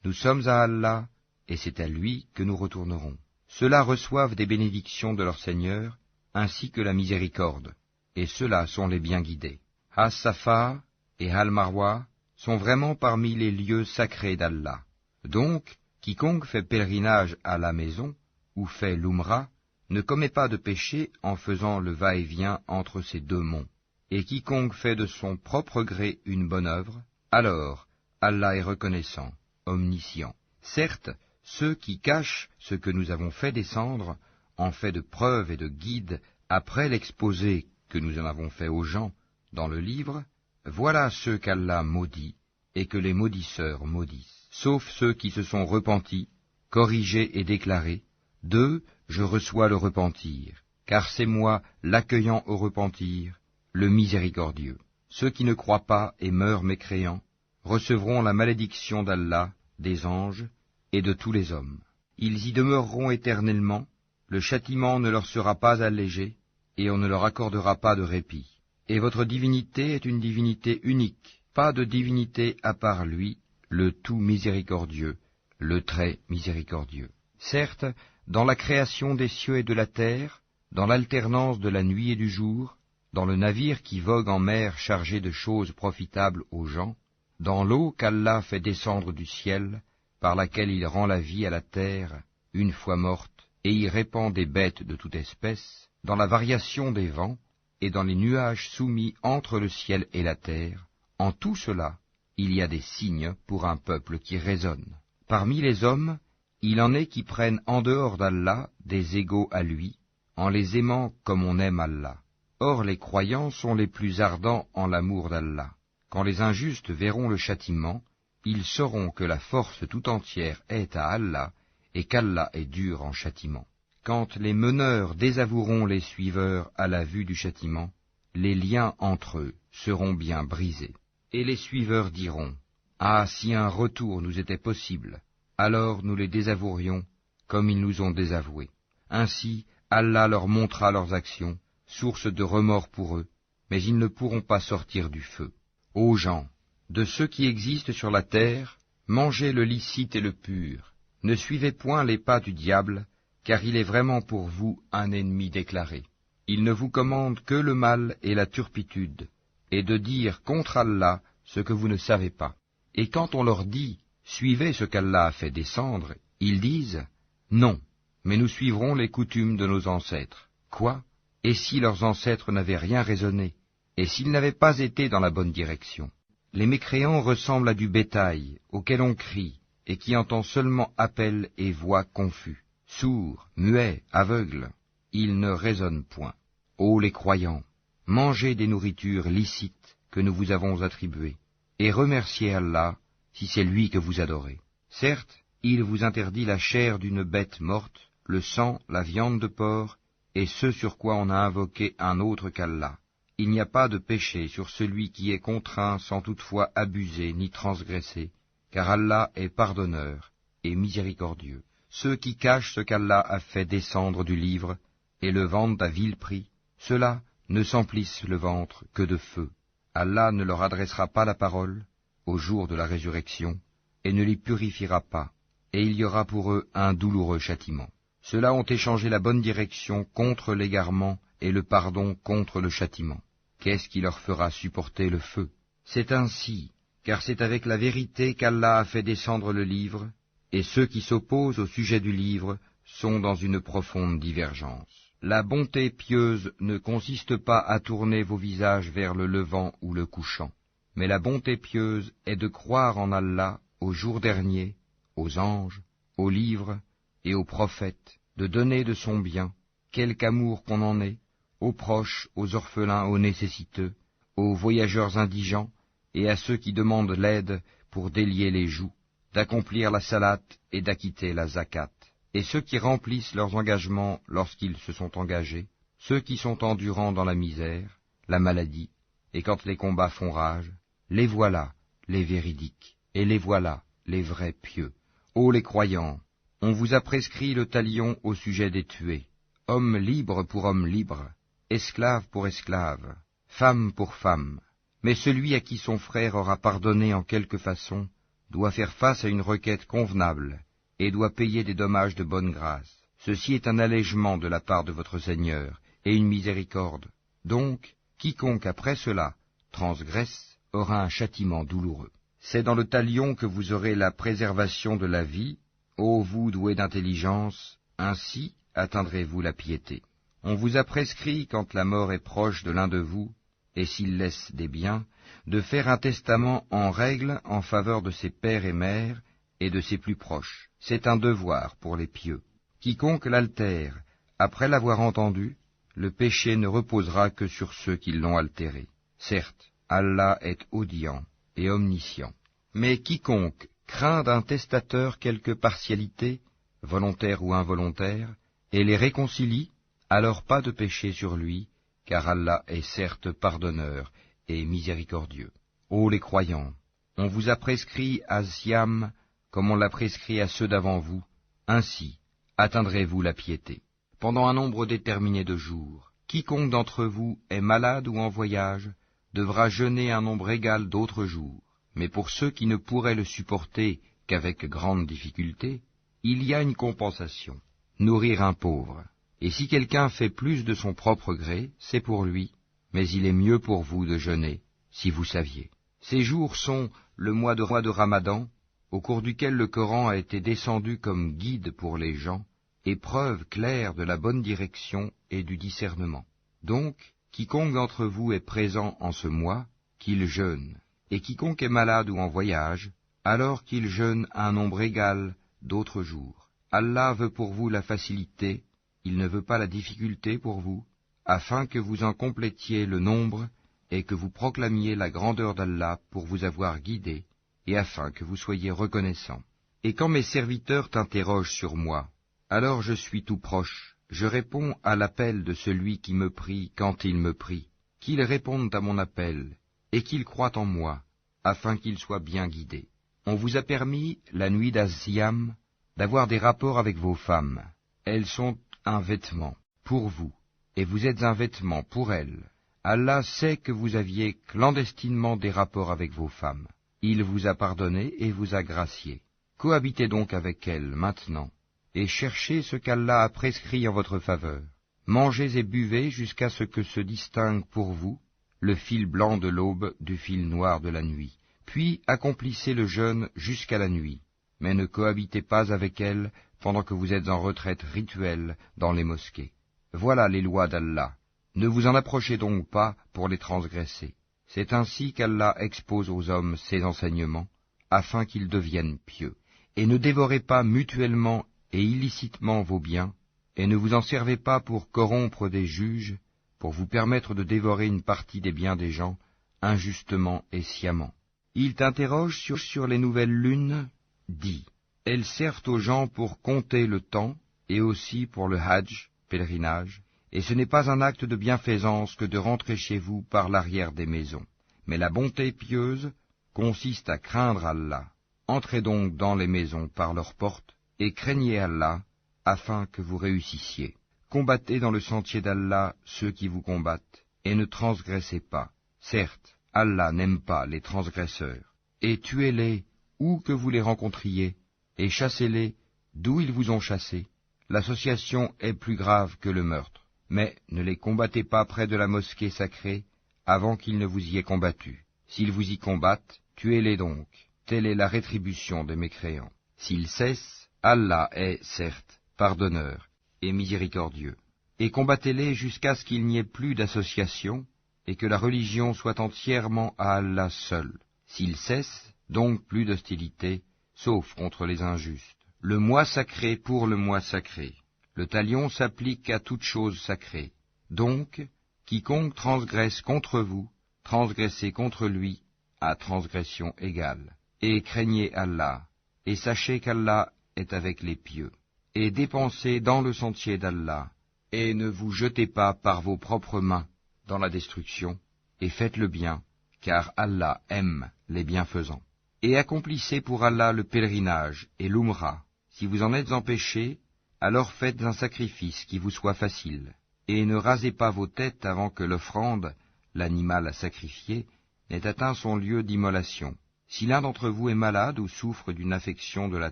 [SPEAKER 1] nous sommes à Allah, et c'est à lui que nous retournerons. Ceux-là reçoivent des bénédictions de leur Seigneur, ainsi que la miséricorde, et ceux-là sont les bien guidés. As-Safa et Al-Marwa sont vraiment parmi les lieux sacrés d'Allah. Donc, quiconque fait pèlerinage à la maison, ou fait l'Umrah, ne commet pas de péché en faisant le va-et-vient entre ces deux monts. Et quiconque fait de son propre gré une bonne œuvre, alors Allah est reconnaissant, omniscient. Certes, ceux qui cachent ce que nous avons fait descendre, en fait de preuve et de guide, après l'exposé que nous en avons fait aux gens dans le livre, voilà ceux qu'Allah maudit et que les maudisseurs maudissent, sauf ceux qui se sont repentis, corrigés et déclarés. D'eux, je reçois le repentir, car c'est moi l'accueillant au repentir, le miséricordieux. Ceux qui ne croient pas et meurent mécréants recevront la malédiction d'Allah, des anges et de tous les hommes. Ils y demeureront éternellement, le châtiment ne leur sera pas allégé, et on ne leur accordera pas de répit. Et votre divinité est une divinité unique, pas de divinité à part lui, le tout miséricordieux, le très miséricordieux. Certes, dans la création des cieux et de la terre, dans l'alternance de la nuit et du jour, dans le navire qui vogue en mer chargé de choses profitables aux gens, dans l'eau qu'Allah fait descendre du ciel, par laquelle il rend la vie à la terre, une fois morte, et y répand des bêtes de toute espèce, dans la variation des vents, et dans les nuages soumis entre le ciel et la terre, en tout cela, il y a des signes pour un peuple qui raisonne. Parmi les hommes, il en est qui prennent en dehors d'Allah des égaux à lui, en les aimant comme on aime Allah. Or les croyants sont les plus ardents en l'amour d'Allah. Quand les injustes verront le châtiment, ils sauront que la force tout entière est à Allah, et qu'Allah est dur en châtiment. Quand les meneurs désavoueront les suiveurs à la vue du châtiment, les liens entre eux seront bien brisés. Et les suiveurs diront, « Ah, si un retour nous était possible, alors nous les désavouerions comme ils nous ont désavoués. » Ainsi, Allah leur montrera leurs actions, source de remords pour eux, mais ils ne pourront pas sortir du feu. Ô gens, de ceux qui existent sur la terre, mangez le licite et le pur. Ne suivez point les pas du diable, car il est vraiment pour vous un ennemi déclaré. Il ne vous commande que le mal et la turpitude, et de dire contre Allah ce que vous ne savez pas. Et quand on leur dit « Suivez ce qu'Allah a fait descendre », ils disent « Non, mais nous suivrons les coutumes de nos ancêtres. » Quoi? Et si leurs ancêtres n'avaient rien raisonné, et s'ils n'avaient pas été dans la bonne direction? Les mécréants ressemblent à du bétail, auquel on crie, et qui entend seulement appel et voix confus. Sourds, muets, aveugles, ils ne raisonnent point. Ô les croyants, mangez des nourritures licites que nous vous avons attribuées, et remerciez Allah si c'est lui que vous adorez. Certes, il vous interdit la chair d'une bête morte, le sang, la viande de porc, et ce sur quoi on a invoqué un autre qu'Allah. Il n'y a pas de péché sur celui qui est contraint sans toutefois abuser ni transgresser, car Allah est pardonneur et miséricordieux. Ceux qui cachent ce qu'Allah a fait descendre du livre et le vendent à vil prix, ceux-là ne s'emplissent le ventre que de feu. Allah ne leur adressera pas la parole au jour de la résurrection et ne les purifiera pas, et il y aura pour eux un douloureux châtiment. Ceux-là ont échangé la bonne direction contre l'égarement et le pardon contre le châtiment. Qu'est-ce qui leur fera supporter le feu? C'est ainsi, car c'est avec la vérité qu'Allah a fait descendre le livre, et ceux qui s'opposent au sujet du livre sont dans une profonde divergence. La bonté pieuse ne consiste pas à tourner vos visages vers le levant ou le couchant, mais la bonté pieuse est de croire en Allah, au jour dernier, aux anges, aux livres et aux prophètes, de donner de son bien, quelque amour qu'on en ait, aux proches, aux orphelins, aux nécessiteux, aux voyageurs indigents et à ceux qui demandent l'aide pour délier les joues, d'accomplir la salate et d'acquitter la zakat, et ceux qui remplissent leurs engagements lorsqu'ils se sont engagés, ceux qui sont endurants dans la misère, la maladie, et quand les combats font rage, les voilà, les véridiques, et les voilà, les vrais pieux. Ô les croyants, on vous a prescrit le talion au sujet des tués, homme libre pour homme libre, esclave pour esclave, femme pour femme. Mais celui à qui son frère aura pardonné en quelque façon doit faire face à une requête convenable et doit payer des dommages de bonne grâce. Ceci est un allègement de la part de votre Seigneur et une miséricorde. Donc, quiconque après cela transgresse aura un châtiment douloureux. C'est dans le talion que vous aurez la préservation de la vie, ô vous doués d'intelligence, ainsi atteindrez-vous la piété. On vous a prescrit, quand la mort est proche de l'un de vous, et s'il laisse des biens, de faire un testament en règle en faveur de ses pères et mères et de ses plus proches. C'est un devoir pour les pieux. Quiconque l'altère, après l'avoir entendu, le péché ne reposera que sur ceux qui l'ont altéré. Certes, Allah est audient et omniscient. Mais quiconque craint d'un testateur quelque partialité, volontaire ou involontaire, et les réconcilie, alors pas de péché sur lui, car Allah est certes pardonneur et miséricordieux. Ô les croyants, on vous a prescrit à Siam comme on l'a prescrit à ceux d'avant vous, ainsi atteindrez-vous la piété. Pendant un nombre déterminé de jours, quiconque d'entre vous est malade ou en voyage devra jeûner un nombre égal d'autres jours. Mais pour ceux qui ne pourraient le supporter qu'avec grande difficulté, il y a une compensation, nourrir un pauvre. Et si quelqu'un fait plus de son propre gré, c'est pour lui, mais il est mieux pour vous de jeûner, si vous saviez. Ces jours sont le mois de Ramadan, au cours duquel le Coran a été descendu comme guide pour les gens, et preuve claire de la bonne direction et du discernement. Donc, quiconque d'entre vous est présent en ce mois, qu'il jeûne, et quiconque est malade ou en voyage, alors qu'il jeûne un nombre égal d'autres jours. Allah veut pour vous la facilité, il ne veut pas la difficulté pour vous, afin que vous en complétiez le nombre et que vous proclamiez la grandeur d'Allah pour vous avoir guidé, et afin que vous soyez reconnaissants. Et quand mes serviteurs t'interrogent sur moi, alors je suis tout proche, je réponds à l'appel de celui qui me prie quand il me prie, qu'ils répondent à mon appel, et qu'ils croient en moi, afin qu'ils soient bien guidés. On vous a permis, la nuit d'Az-Siyam, d'avoir des rapports avec vos femmes. Elles sont un vêtement pour vous, et vous êtes un vêtement pour elles. Allah sait que vous aviez clandestinement des rapports avec vos femmes. Il vous a pardonné et vous a gracié. Cohabitez donc avec elles maintenant, et cherchez ce qu'Allah a prescrit en votre faveur. Mangez et buvez jusqu'à ce que se distingue pour vous le fil blanc de l'aube du fil noir de la nuit. Puis accomplissez le jeûne jusqu'à la nuit, mais ne cohabitez pas avec elles pendant que vous êtes en retraite rituelle dans les mosquées. Voilà les lois d'Allah. Ne vous en approchez donc pas pour les transgresser. C'est ainsi qu'Allah expose aux hommes ses enseignements, afin qu'ils deviennent pieux. Et ne dévorez pas mutuellement et illicitement vos biens, et ne vous en servez pas pour corrompre des juges, pour vous permettre de dévorer une partie des biens des gens, injustement et sciemment. Ils t'interrogent sur les nouvelles lunes, dis, elles servent aux gens pour compter le temps, et aussi pour le hajj, pèlerinage, et ce n'est pas un acte de bienfaisance que de rentrer chez vous par l'arrière des maisons. Mais la bonté pieuse consiste à craindre Allah. Entrez donc dans les maisons par leurs portes, et craignez Allah, afin que vous réussissiez. Combattez dans le sentier d'Allah ceux qui vous combattent, et ne transgressez pas. Certes, Allah n'aime pas les transgresseurs. Et tuez-les où que vous les rencontriez, et chassez-les d'où ils vous ont chassés. L'association est plus grave que le meurtre. Mais ne les combattez pas près de la mosquée sacrée avant qu'ils ne vous y aient combattu. S'ils vous y combattent, tuez-les donc. Telle est la rétribution des mécréants. S'ils cessent, Allah est, certes, pardonneur et miséricordieux. Et combattez-les jusqu'à ce qu'il n'y ait plus d'association et que la religion soit entièrement à Allah seul. S'ils cessent, donc plus d'hostilité, sauf contre les injustes. Le mois sacré pour le mois sacré. Le talion s'applique à toute chose sacrée. Donc, quiconque transgresse contre vous, transgressez contre lui à transgression égale. Et craignez Allah, et sachez qu'Allah est avec les pieux. Et dépensez dans le sentier d'Allah, et ne vous jetez pas par vos propres mains dans la destruction, et faites le bien, car Allah aime les bienfaisants. Et accomplissez pour Allah le pèlerinage et l'Umra. Si vous en êtes empêchés, alors faites un sacrifice qui vous soit facile, et ne rasez pas vos têtes avant que l'offrande, l'animal à sacrifier, n'ait atteint son lieu d'immolation. Si l'un d'entre vous est malade ou souffre d'une affection de la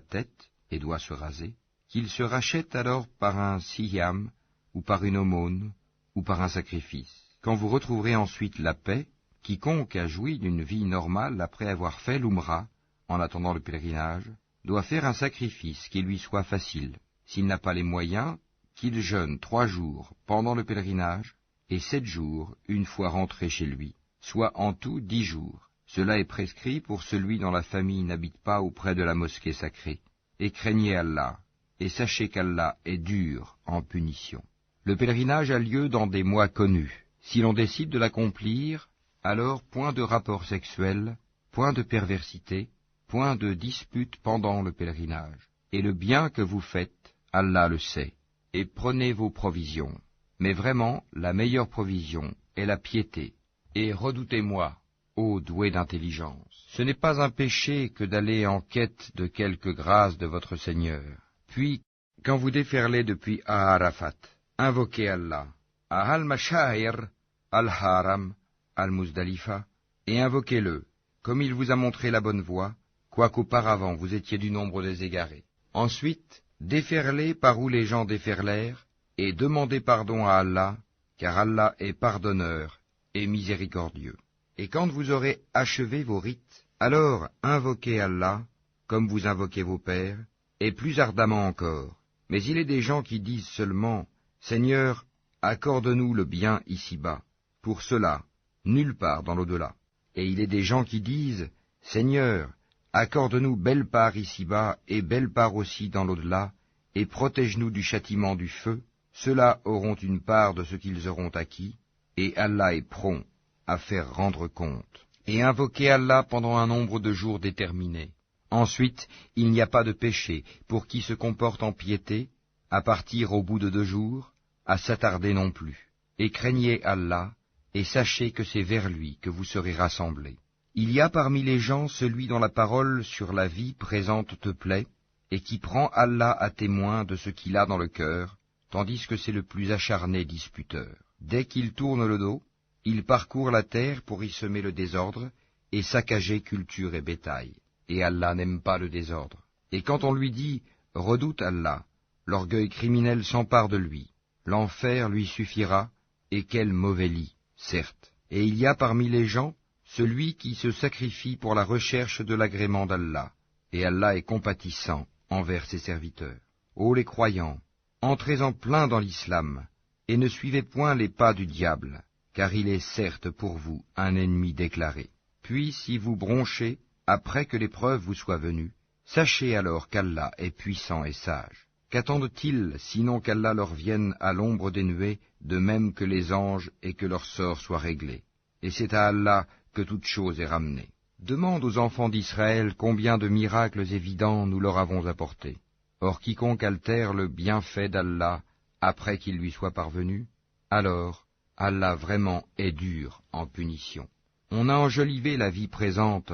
[SPEAKER 1] tête, et doit se raser, qu'il se rachète alors par un siyam, ou par une aumône, ou par un sacrifice. Quand vous retrouverez ensuite la paix, quiconque a joui d'une vie normale après avoir fait l'Umra, en attendant le pèlerinage, doit faire un sacrifice qui lui soit facile. S'il n'a pas les moyens, qu'il jeûne 3 jours pendant le pèlerinage, et 7 jours une fois rentré chez lui, soit en tout 10 jours. Cela est prescrit pour celui dont la famille n'habite pas auprès de la mosquée sacrée. Et craignez Allah, et sachez qu'Allah est dur en punition. Le pèlerinage a lieu dans des mois connus. Si l'on décide de l'accomplir, alors point de rapport sexuel, point de perversité, point de dispute pendant le pèlerinage. Et le bien que vous faites, Allah le sait, et prenez vos provisions. Mais vraiment, la meilleure provision est la piété. Et redoutez-moi, ô doués d'intelligence. Ce n'est pas un péché que d'aller en quête de quelque grâce de votre Seigneur. Puis, quand vous déferlez depuis Arafat, invoquez Allah, à Al-Mashahir, Al-Haram, Al-Muzdalifa, et invoquez-le, comme il vous a montré la bonne voie, quoiqu'auparavant vous étiez du nombre des égarés. Ensuite, déferlez par où les gens déferlèrent, et demandez pardon à Allah, car Allah est pardonneur et miséricordieux. Et quand vous aurez achevé vos rites, alors invoquez Allah, comme vous invoquez vos pères, et plus ardemment encore, Mais il est des gens qui disent seulement, « Seigneur, accorde-nous le bien ici-bas. » Pour cela, nulle part dans l'au-delà. Et il est des gens qui disent, « Seigneur, accorde-nous belle part ici-bas et belle part aussi dans l'au-delà, et protège-nous du châtiment du feu. » Ceux-là auront une part de ce qu'ils auront acquis, et Allah est prompt à faire rendre compte. Et invoquez Allah pendant un nombre de jours déterminé. Ensuite, il n'y a pas de péché pour qui se comporte en piété, à partir au bout de 2 jours, à s'attarder non plus. Et craignez Allah, et sachez que c'est vers lui que vous serez rassemblés. Il y a parmi les gens celui dont la parole sur la vie présente te plaît, et qui prend Allah à témoin de ce qu'il a dans le cœur, tandis que c'est le plus acharné disputeur. Dès qu'il tourne le dos, il parcourt la terre pour y semer le désordre et saccager culture et bétail. Et Allah n'aime pas le désordre. Et quand on lui dit « Redoute Allah », l'orgueil criminel s'empare de lui. L'enfer lui suffira, et quel mauvais lit, certes. Et il y a parmi les gens celui qui se sacrifie pour la recherche de l'agrément d'Allah, et Allah est compatissant envers ses serviteurs. Ô les croyants, entrez en plein dans l'islam, et ne suivez point les pas du diable, car il est certes pour vous un ennemi déclaré. Puis si vous bronchez, après que l'épreuve vous soit venue, sachez alors qu'Allah est puissant et sage. Qu'attendent-ils, sinon qu'Allah leur vienne à l'ombre des nuées, de même que les anges, et que leur sort soit réglé. Et c'est à Allah que toute chose est ramenée. Demande aux enfants d'Israël combien de miracles évidents nous leur avons apportés. Or quiconque altère le bienfait d'Allah après qu'il lui soit parvenu, alors Allah vraiment est dur en punition. On a enjolivé la vie présente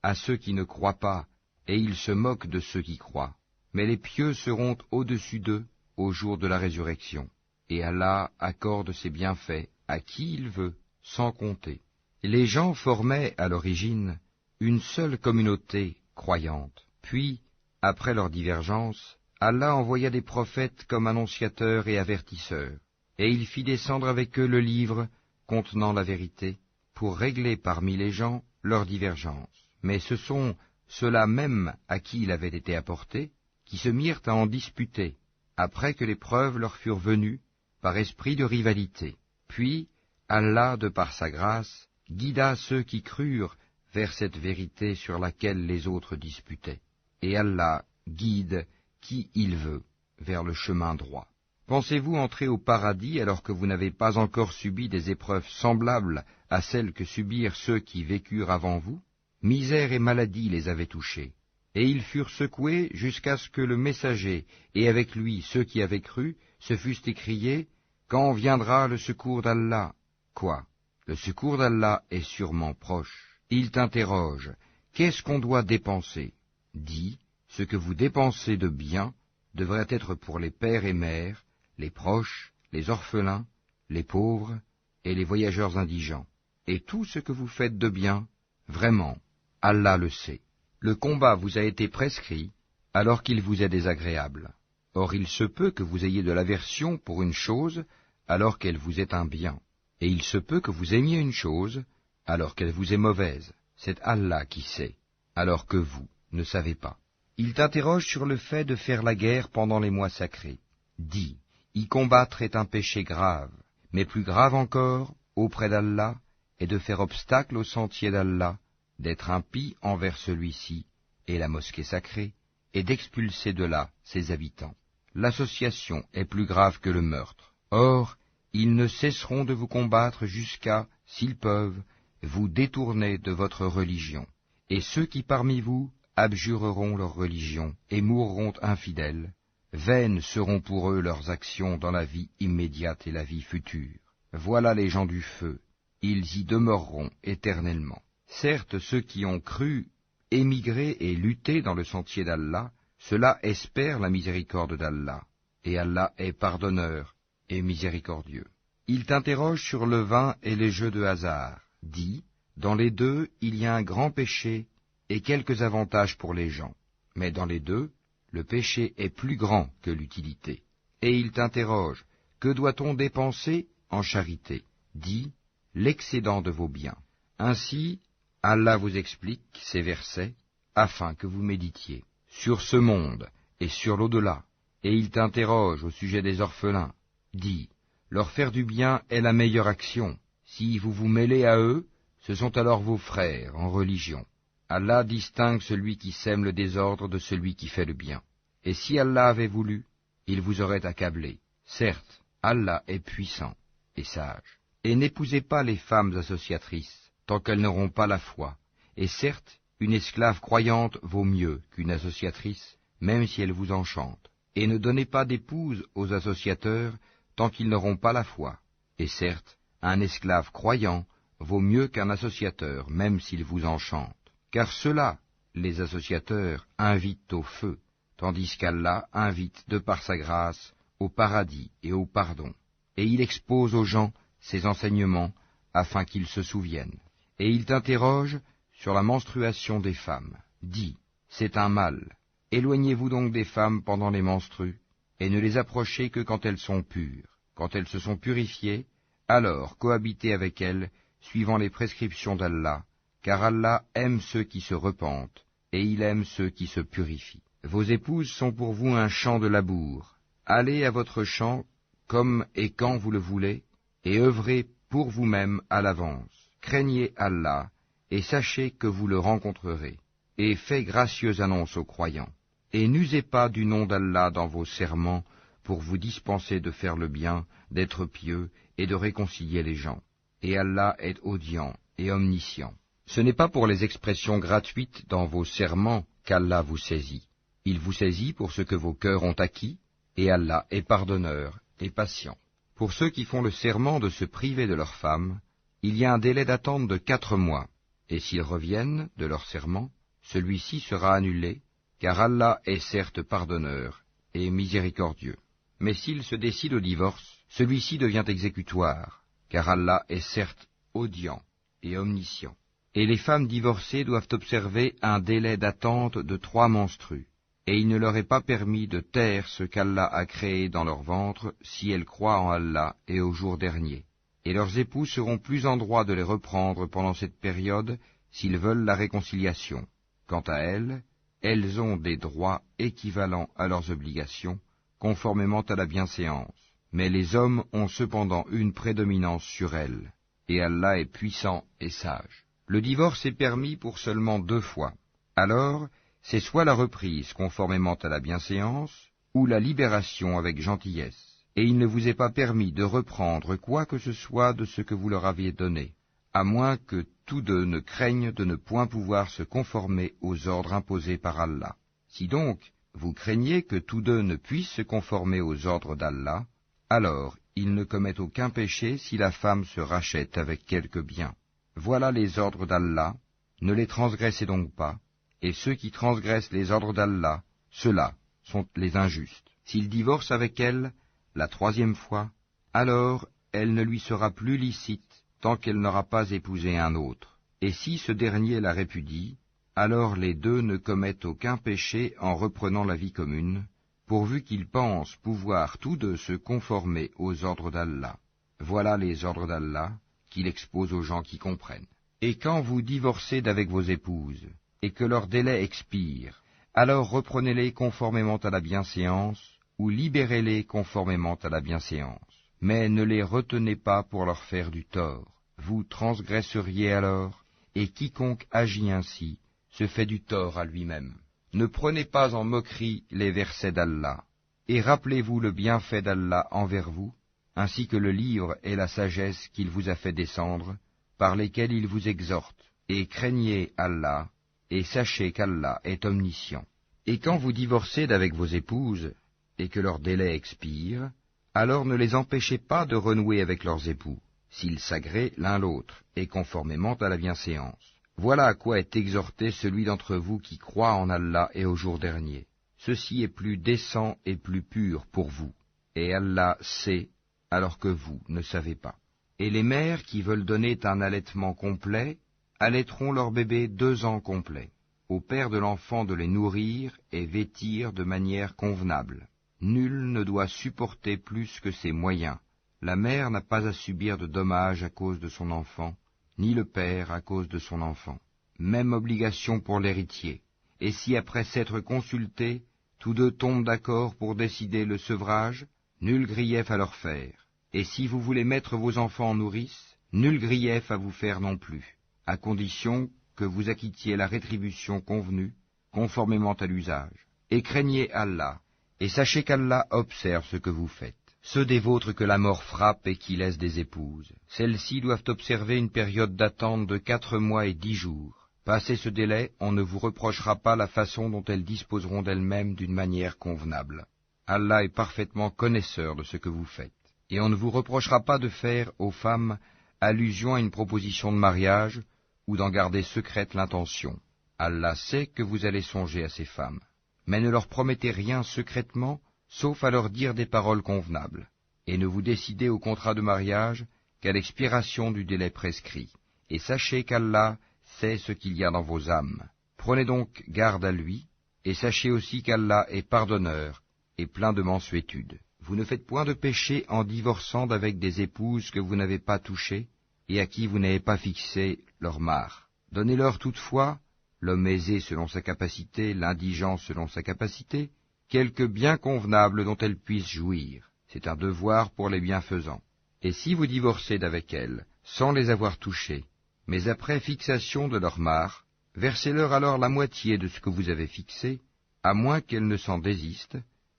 [SPEAKER 1] à ceux qui ne croient pas, et ils se moquent de ceux qui croient. Mais les pieux seront au-dessus d'eux au jour de la résurrection, et Allah accorde ses bienfaits à qui il veut, sans compter. Les gens formaient à l'origine une seule communauté croyante. Puis, après leur divergence, Allah envoya des prophètes comme annonciateurs et avertisseurs, et il fit descendre avec eux le livre contenant la vérité, pour régler parmi les gens leurs divergences. Mais ce sont ceux-là même à qui il avait été apporté, qui se mirent à en disputer, après que les preuves leur furent venues, par esprit de rivalité. Puis, Allah, de par sa grâce, guida ceux qui crurent vers cette vérité sur laquelle les autres disputaient. Et Allah guide qui il veut vers le chemin droit. Pensez-vous entrer au paradis alors que vous n'avez pas encore subi des épreuves semblables à celles que subirent ceux qui vécurent avant vous? Misère et maladie les avaient touchés, et ils furent secoués jusqu'à ce que le messager, et avec lui ceux qui avaient cru, se fussent écriés, « Quand viendra le secours d'Allah ?» Quoi? Le secours d'Allah est sûrement proche. Il t'interroge, qu'est-ce qu'on doit dépenser? Dis, ce que vous dépensez de bien devrait être pour les pères et mères, les proches, les orphelins, les pauvres et les voyageurs indigents. Et tout ce que vous faites de bien, vraiment, Allah le sait. Le combat vous a été prescrit alors qu'il vous est désagréable. Or il se peut que vous ayez de l'aversion pour une chose alors qu'elle vous est un bien. Et il se peut que vous aimiez une chose alors qu'elle vous est mauvaise. C'est Allah qui sait, alors que vous ne savez pas. Il t'interroge sur le fait de faire la guerre pendant les mois sacrés. Dis, y combattre est un péché grave, mais plus grave encore, auprès d'Allah, est de faire obstacle au sentier d'Allah, d'être impie envers celui-ci et la mosquée sacrée, et d'expulser de là ses habitants. L'association est plus grave que le meurtre. Or, ils ne cesseront de vous combattre jusqu'à, s'ils peuvent, vous détourner de votre religion. Et ceux qui parmi vous abjureront leur religion et mourront infidèles, vaines seront pour eux leurs actions dans la vie immédiate et la vie future. Voilà les gens du feu, ils y demeureront éternellement. Certes, ceux qui ont cru, émigré et lutté dans le sentier d'Allah, ceux-là espèrent la miséricorde d'Allah, et Allah est pardonneur et miséricordieux. Il t'interroge sur le vin et les jeux de hasard. Dis, dans les deux, il y a un grand péché et quelques avantages pour les gens. Mais dans les deux, le péché est plus grand que l'utilité. Et il t'interroge, que doit-on dépenser en charité? Dis, l'excédent de vos biens. Ainsi, Allah vous explique ces versets, afin que vous méditiez sur ce monde et sur l'au-delà, Et il t'interroge au sujet des orphelins. Dis, leur faire du bien est la meilleure action. Si vous vous mêlez à eux, ce sont alors vos frères en religion. Allah distingue celui qui sème le désordre de celui qui fait le bien. Et si Allah avait voulu, il vous aurait accablé. Certes, Allah est puissant et sage. Et n'épousez pas les femmes associatrices, tant qu'elles n'auront pas la foi. Et certes, une esclave croyante vaut mieux qu'une associatrice, même si elle vous enchante. Et ne donnez pas d'épouse aux associateurs, tant qu'ils n'auront pas la foi. Et certes, un esclave croyant vaut mieux qu'un associateur, même s'il vous enchante. Car ceux-là, les associateurs, invitent au feu, tandis qu'Allah invite de par sa grâce au paradis et au pardon. Et il expose aux gens ses enseignements afin qu'ils se souviennent. Et il t'interroge sur la menstruation des femmes. Dis, c'est un mal. Éloignez-vous donc des femmes pendant les menstrues, et ne les approchez que quand elles sont pures. Quand elles se sont purifiées, alors cohabitez avec elles, suivant les prescriptions d'Allah, car Allah aime ceux qui se repentent, et il aime ceux qui se purifient. Vos épouses sont pour vous un champ de labour. Allez à votre champ comme et quand vous le voulez, et œuvrez pour vous-même à l'avance. Craignez Allah, et sachez que vous le rencontrerez. Et faites gracieuse annonce aux croyants. Et n'usez pas du nom d'Allah dans vos serments pour vous dispenser de faire le bien, d'être pieux et de réconcilier les gens. Et Allah est audient et omniscient. Ce n'est pas pour les expressions gratuites dans vos serments qu'Allah vous saisit. Il vous saisit pour ce que vos cœurs ont acquis, et Allah est pardonneur et patient. Pour ceux qui font le serment de se priver de leurs femmes, il y a un délai d'attente de 4 mois, et s'ils reviennent de leur serment, celui-ci sera annulé, car Allah est certes pardonneur et miséricordieux. Mais s'il se décide au divorce, celui-ci devient exécutoire, car Allah est certes audient et omniscient. Et les femmes divorcées doivent observer un délai d'attente de 3 menstrues, et il ne leur est pas permis de taire ce qu'Allah a créé dans leur ventre si elles croient en Allah et au jour dernier. Et leurs époux seront plus en droit de les reprendre pendant cette période s'ils veulent la réconciliation. Quant à elles, elles ont des droits équivalents à leurs obligations, conformément à la bienséance. Mais les hommes ont cependant une prédominance sur elles, et Allah est puissant et sage. Le divorce est permis pour seulement 2 fois. Alors, c'est soit la reprise conformément à la bienséance, ou la libération avec gentillesse. Et il ne vous est pas permis de reprendre quoi que ce soit de ce que vous leur aviez donné, à moins que tous deux ne craignent de ne point pouvoir se conformer aux ordres imposés par Allah. Si donc vous craignez que tous deux ne puissent se conformer aux ordres d'Allah, alors ils ne commettent aucun péché si la femme se rachète avec quelque bien. Voilà les ordres d'Allah, ne les transgressez donc pas, et ceux qui transgressent les ordres d'Allah, ceux-là sont les injustes. S'il divorce avec elle la 3e fois, alors elle ne lui sera plus licite tant qu'elle n'aura pas épousé un autre. Et si ce dernier la répudie, alors les deux ne commettent aucun péché en reprenant la vie commune, pourvu qu'ils pensent pouvoir tous deux se conformer aux ordres d'Allah. Voilà les ordres d'Allah qu'il expose aux gens qui comprennent. Et quand vous divorcez d'avec vos épouses, et que leur délai expire, alors reprenez-les conformément à la bienséance, ou libérez-les conformément à la bienséance. Mais ne les retenez pas pour leur faire du tort. Vous transgresseriez alors, et quiconque agit ainsi se fait du tort à lui-même. Ne prenez pas en moquerie les versets d'Allah, et rappelez-vous le bienfait d'Allah envers vous, ainsi que le livre et la sagesse qu'il vous a fait descendre, par lesquels il vous exhorte, et craignez Allah, et sachez qu'Allah est omniscient. Et quand vous divorcez d'avec vos épouses, et que leur délai expire, alors ne les empêchez pas de renouer avec leurs époux, s'ils s'agréent l'un l'autre, et conformément à la bienséance. Voilà à quoi est exhorté celui d'entre vous qui croit en Allah et au jour dernier. Ceci est plus décent et plus pur pour vous, et Allah sait, alors que vous ne savez pas. Et les mères qui veulent donner un allaitement complet, allaiteront leur bébé 2 ans complets. Au père de l'enfant de les nourrir et vêtir de manière convenable. Nul ne doit supporter plus que ses moyens. La mère n'a pas à subir de dommages à cause de son enfant, ni le père à cause de son enfant. Même obligation pour l'héritier. Et si après s'être consulté, tous deux tombent d'accord pour décider le sevrage, nul grief à leur faire. Et si vous voulez mettre vos enfants en nourrice, nul grief à vous faire non plus, à condition que vous acquittiez la rétribution convenue, conformément à l'usage. Et craignez Allah, et sachez qu'Allah observe ce que vous faites. Ceux des vôtres que la mort frappe et qui laissent des épouses, celles-ci doivent observer une période d'attente de 4 mois et 10 jours. Passé ce délai, on ne vous reprochera pas la façon dont elles disposeront d'elles-mêmes d'une manière convenable. Allah est parfaitement connaisseur de ce que vous faites. Et on ne vous reprochera pas de faire aux femmes allusion à une proposition de mariage ou d'en garder secrète l'intention. Allah sait que vous allez songer à ces femmes. Mais ne leur promettez rien secrètement, sauf à leur dire des paroles convenables. Et ne vous décidez au contrat de mariage qu'à l'expiration du délai prescrit. Et sachez qu'Allah sait ce qu'il y a dans vos âmes. Prenez donc garde à lui, et sachez aussi qu'Allah est pardonneur et plein de mansuétude. Vous ne faites point de péché en divorçant d'avec des épouses que vous n'avez pas touchées et à qui vous n'avez pas fixé leur mare. Donnez-leur toutefois, l'homme aisé selon sa capacité, l'indigent selon sa capacité, quelque bien convenable dont elles puissent jouir. C'est un devoir pour les bienfaisants. Et si vous divorcez d'avec elles, sans les avoir touchées, mais après fixation de leur mare, versez-leur alors la moitié de ce que vous avez fixé, à moins qu'elles ne s'en désistent,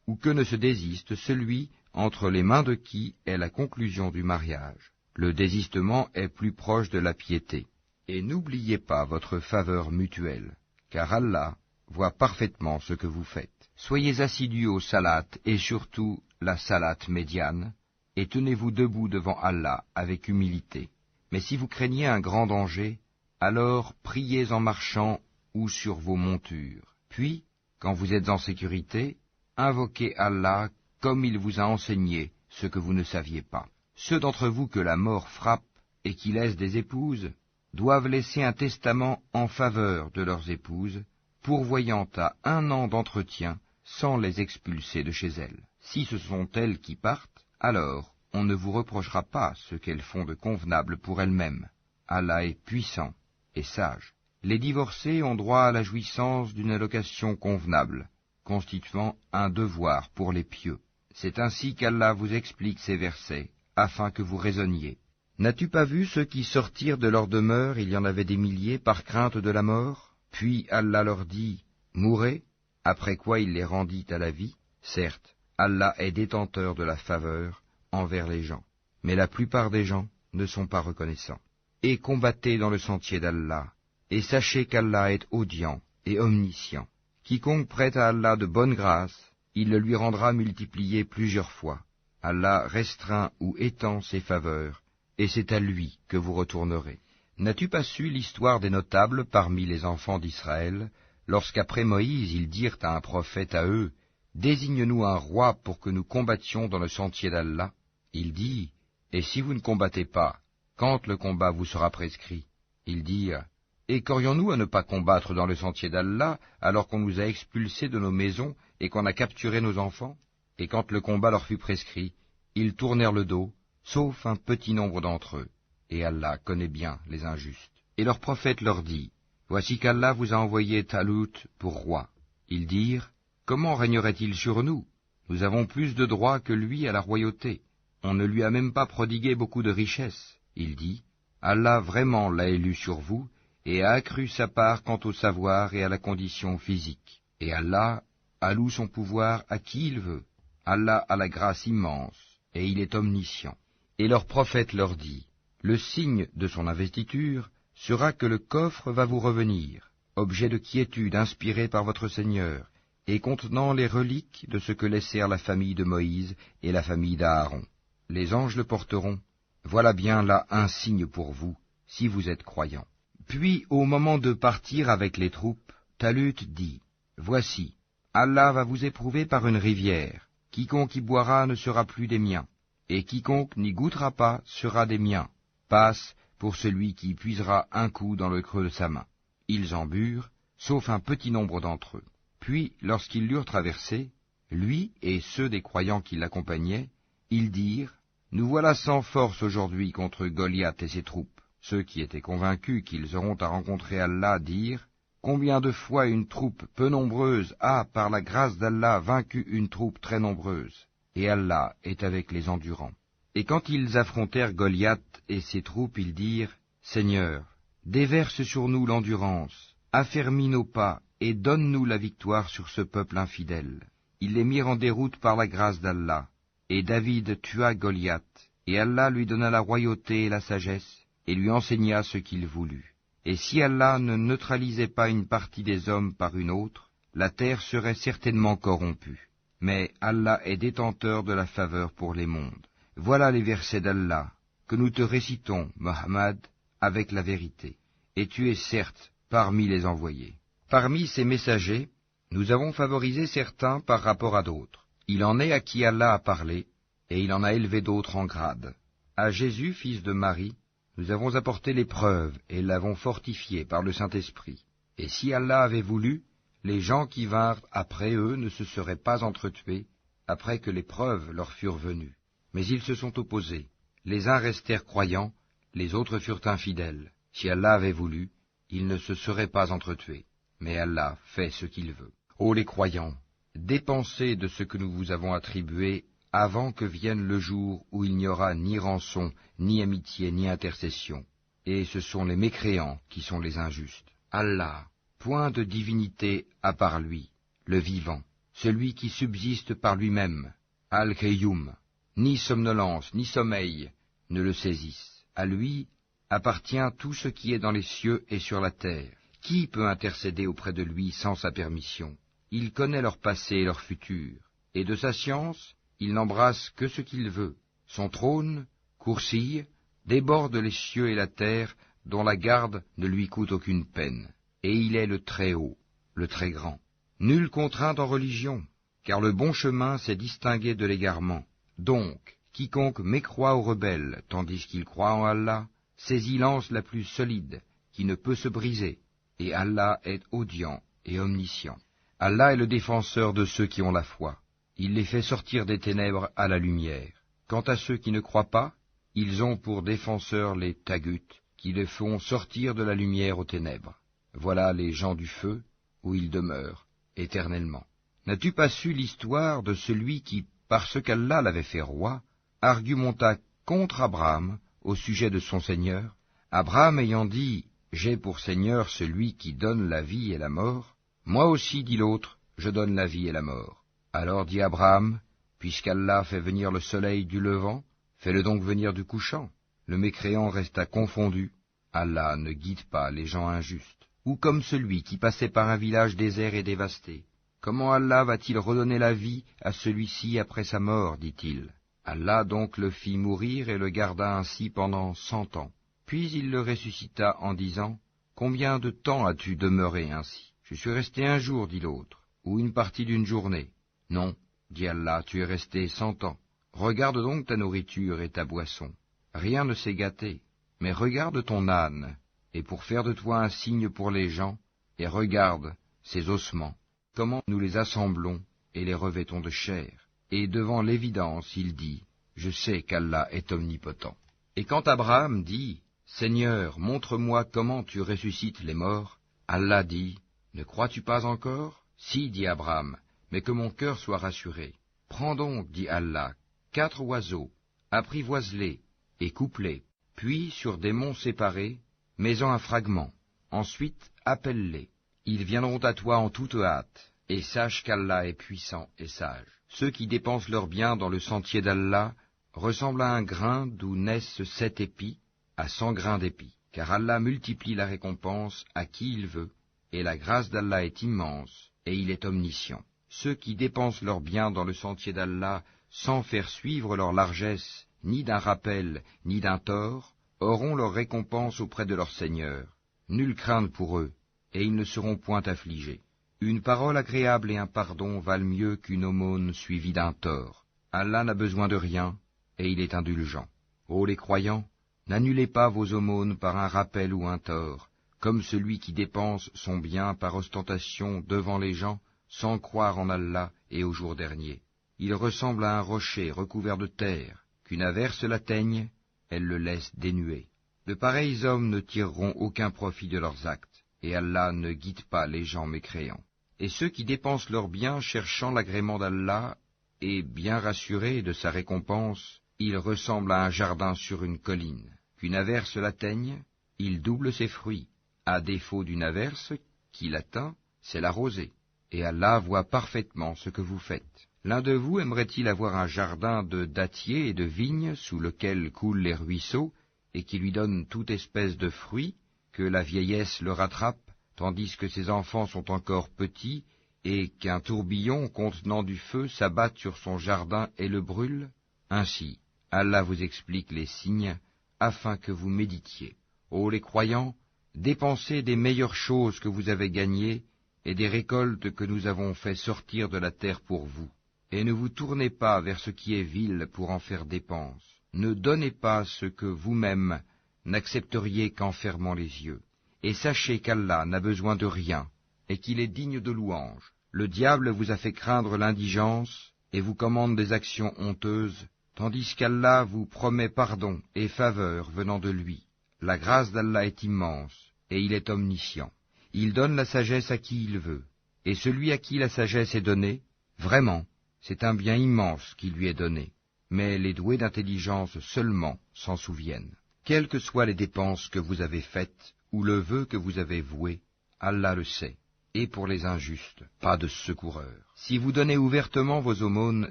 [SPEAKER 1] ou que ne se désiste celui entre les mains de qui est la conclusion du mariage. Le désistement est plus proche de la piété. Et n'oubliez pas votre faveur mutuelle, car Allah voit parfaitement ce que vous faites. Soyez assidus au salat et surtout la salat médiane, et tenez-vous debout devant Allah avec humilité. Mais si vous craignez un grand danger, alors priez en marchant ou sur vos montures. Puis, quand vous êtes en sécurité, invoquez Allah comme il vous a enseigné ce que vous ne saviez pas. Ceux d'entre vous que la mort frappe et qui laissent des épouses doivent laisser un testament en faveur de leurs épouses, pourvoyant à 1 an d'entretien sans les expulser de chez elles. Si ce sont elles qui partent, alors on ne vous reprochera pas ce qu'elles font de convenable pour elles-mêmes. Allah est puissant et sage. Les divorcés ont droit à la jouissance d'une allocation convenable, constituant un devoir pour les pieux. C'est ainsi qu'Allah vous explique ces versets, afin que vous raisonniez. N'as-tu pas vu ceux qui sortirent de leur demeure, il y en avait des milliers, par crainte de la mort? Puis Allah leur dit, mourez, après quoi il les rendit à la vie. Certes, Allah est détenteur de la faveur envers les gens, mais la plupart des gens ne sont pas reconnaissants. Et combattez dans le sentier d'Allah, et sachez qu'Allah est audient et omniscient. Quiconque prête à Allah de bonne grâce, il le lui rendra multiplié plusieurs fois. Allah restreint ou étend ses faveurs, et c'est à lui que vous retournerez. N'as-tu pas su l'histoire des notables parmi les enfants d'Israël, lorsqu'après Moïse ils dirent à un prophète à eux, « Désigne-nous un roi pour que nous combattions dans le sentier d'Allah » Il dit, « Et si vous ne combattez pas, quand le combat vous sera prescrit ?» Ils dirent, « Et qu'aurions-nous à ne pas combattre dans le sentier d'Allah, alors qu'on nous a expulsés de nos maisons et qu'on a capturé nos enfants ?» Et quand le combat leur fut prescrit, ils tournèrent le dos, sauf un petit nombre d'entre eux. Et Allah connaît bien les injustes. Et leur prophète leur dit, « Voici qu'Allah vous a envoyé Talut pour roi. » Ils dirent, « Comment régnerait-il sur nous? Nous avons plus de droits que lui à la royauté. On ne lui a même pas prodigué beaucoup de richesses. » Il dit, « Allah vraiment l'a élu sur vous, et a accru sa part quant au savoir et à la condition physique. Et Allah alloue son pouvoir à qui il veut. Allah a la grâce immense, et il est omniscient. » Et leur prophète leur dit, « Le signe de son investiture sera que le coffre va vous revenir, objet de quiétude inspiré par votre Seigneur, et contenant les reliques de ce que laissèrent la famille de Moïse et la famille d'Aaron. Les anges le porteront. Voilà bien là un signe pour vous, si vous êtes croyants. » Puis, au moment de partir avec les troupes, Talut dit, « Voici, Allah va vous éprouver par une rivière. Quiconque y boira ne sera plus des miens, et quiconque n'y goûtera pas sera des miens. Passe pour celui qui puisera un coup dans le creux de sa main. » Ils en burent, sauf un petit nombre d'entre eux. Puis, lorsqu'ils l'eurent traversé, lui et ceux des croyants qui l'accompagnaient, ils dirent, « Nous voilà sans force aujourd'hui contre Goliath et ses troupes. » Ceux qui étaient convaincus qu'ils auront à rencontrer Allah dirent, « Combien de fois une troupe peu nombreuse a, par la grâce d'Allah, vaincu une troupe très nombreuse, et Allah est avec les endurants. Et quand ils affrontèrent Goliath et ses troupes, ils dirent, « Seigneur, déverse sur nous l'endurance, affermis nos pas, et donne-nous la victoire sur ce peuple infidèle. » Ils les mirent en déroute par la grâce d'Allah, et David tua Goliath, et Allah lui donna la royauté et la sagesse, et lui enseigna ce qu'il voulut. Et si Allah ne neutralisait pas une partie des hommes par une autre, la terre serait certainement corrompue. Mais Allah est détenteur de la faveur pour les mondes. Voilà les versets d'Allah, que nous te récitons, Mohammed, avec la vérité. Et tu es certes parmi les envoyés. Parmi ces messagers, nous avons favorisé certains par rapport à d'autres. Il en est à qui Allah a parlé, et il en a élevé d'autres en grade. À Jésus, fils de Marie, nous avons apporté l'épreuve et l'avons fortifié par le Saint-Esprit. Et si Allah avait voulu, les gens qui vinrent après eux ne se seraient pas entretués, après que les preuves leur furent venues. Mais ils se sont opposés. Les uns restèrent croyants, les autres furent infidèles. Si Allah avait voulu, ils ne se seraient pas entretués. Mais Allah fait ce qu'il veut. Ô les croyants, dépensez de ce que nous vous avons attribué avant que vienne le jour où il n'y aura ni rançon, ni amitié, ni intercession. Et ce sont les mécréants qui sont les injustes. Allah, point de divinité à part lui, le vivant, celui qui subsiste par lui-même, Al-Qayyum, ni somnolence, ni sommeil ne le saisissent. À lui appartient tout ce qui est dans les cieux et sur la terre. Qui peut intercéder auprès de lui sans sa permission? Il connaît leur passé et leur futur, et de sa science, il n'embrasse que ce qu'il veut. Son trône, Kursi, déborde les cieux et la terre, dont la garde ne lui coûte aucune peine. Et il est le Très-Haut, le Très-Grand. Nulle contrainte en religion, car le bon chemin s'est distingué de l'égarement. Donc, quiconque mécroit aux rebelles, tandis qu'il croit en Allah, saisit l'anse la plus solide, qui ne peut se briser, et Allah est audient et omniscient. Allah est le défenseur de ceux qui ont la foi. Il les fait sortir des ténèbres à la lumière. Quant à ceux qui ne croient pas, ils ont pour défenseurs les taghut, qui les font sortir de la lumière aux ténèbres. Voilà les gens du feu, où ils demeurent, éternellement. N'as-tu pas su l'histoire de celui qui, parce qu'Allah l'avait fait roi, argumenta contre Abraham au sujet de son Seigneur, Abraham ayant dit « J'ai pour Seigneur celui qui donne la vie et la mort », moi aussi, dit l'autre, je donne la vie et la mort. Alors dit Abraham, puisqu'Allah fait venir le soleil du levant, fais-le donc venir du couchant. Le mécréant resta confondu. Allah ne guide pas les gens injustes. Ou comme celui qui passait par un village désert et dévasté. Comment Allah va-t-il redonner la vie à celui-ci après sa mort, dit-il. Allah donc le fit mourir et le garda ainsi pendant 100 ans. Puis il le ressuscita en disant, combien de temps as-tu demeuré ainsi? Je suis resté un jour, dit l'autre, ou une partie d'une journée. Non, dit Allah, tu es resté 100 ans. Regarde donc ta nourriture et ta boisson. Rien ne s'est gâté, mais regarde ton âne, et pour faire de toi un signe pour les gens, et regarde ses ossements, comment nous les assemblons et les revêtons de chair. Et devant l'évidence, il dit, je sais qu'Allah est omnipotent. Et quand Abraham dit, Seigneur, montre-moi comment tu ressuscites les morts, Allah dit, ne crois-tu pas encore? Si, dit Abraham, mais que mon cœur soit rassuré. Prends donc, dit Allah, 4 oiseaux, apprivoise-les et coupe-les, puis sur des monts séparés, mets-en un fragment. Ensuite, appelle-les. Ils viendront à toi en toute hâte, et sache qu'Allah est puissant et sage. Ceux qui dépensent leurs biens dans le sentier d'Allah ressemblent à un grain d'où naissent 7 épis, à 100 grains d'épis. Car Allah multiplie la récompense à qui il veut, et la grâce d'Allah est immense, et il est omniscient. Ceux qui dépensent leurs biens dans le sentier d'Allah sans faire suivre leur largesse, ni d'un rappel, ni d'un tort, auront leur récompense auprès de leur Seigneur. Nulle crainte pour eux, et ils ne seront point affligés. Une parole agréable et un pardon valent mieux qu'une aumône suivie d'un tort. Allah n'a besoin de rien, et il est indulgent. Ô les croyants, n'annulez pas vos aumônes par un rappel ou un tort, comme celui qui dépense son bien par ostentation devant les gens, sans croire en Allah et au jour dernier. Il ressemble à un rocher recouvert de terre, qu'une averse l'atteigne, elle le laisse dénué. De pareils hommes ne tireront aucun profit de leurs actes, et Allah ne guide pas les gens mécréants. Et ceux qui dépensent leurs biens cherchant l'agrément d'Allah, et bien rassurés de sa récompense, ils ressemblent à un jardin sur une colline. Qu'une averse l'atteigne, il double ses fruits. À défaut d'une averse qui l'atteint, c'est la rosée. Et Allah voit parfaitement ce que vous faites. L'un de vous aimerait-il avoir un jardin de dattiers et de vignes sous lequel coulent les ruisseaux, et qui lui donne toute espèce de fruits, que la vieillesse le rattrape, tandis que ses enfants sont encore petits, et qu'un tourbillon contenant du feu s'abatte sur son jardin et le brûle? Ainsi, Allah vous explique les signes, afin que vous méditiez. Ô les croyants, dépensez des meilleures choses que vous avez gagnées, et des récoltes que nous avons fait sortir de la terre pour vous. Et ne vous tournez pas vers ce qui est vil pour en faire dépense. Ne donnez pas ce que vous-même n'accepteriez qu'en fermant les yeux. Et sachez qu'Allah n'a besoin de rien, et qu'il est digne de louange. Le diable vous a fait craindre l'indigence, et vous commande des actions honteuses, tandis qu'Allah vous promet pardon et faveur venant de lui. La grâce d'Allah est immense, et il est omniscient. Il donne la sagesse à qui il veut, et celui à qui la sagesse est donnée, vraiment, c'est un bien immense qui lui est donné. Mais les doués d'intelligence seulement s'en souviennent. Quelles que soient les dépenses que vous avez faites, ou le vœu que vous avez voué, Allah le sait. Et pour les injustes, pas de secoureur. Si vous donnez ouvertement vos aumônes,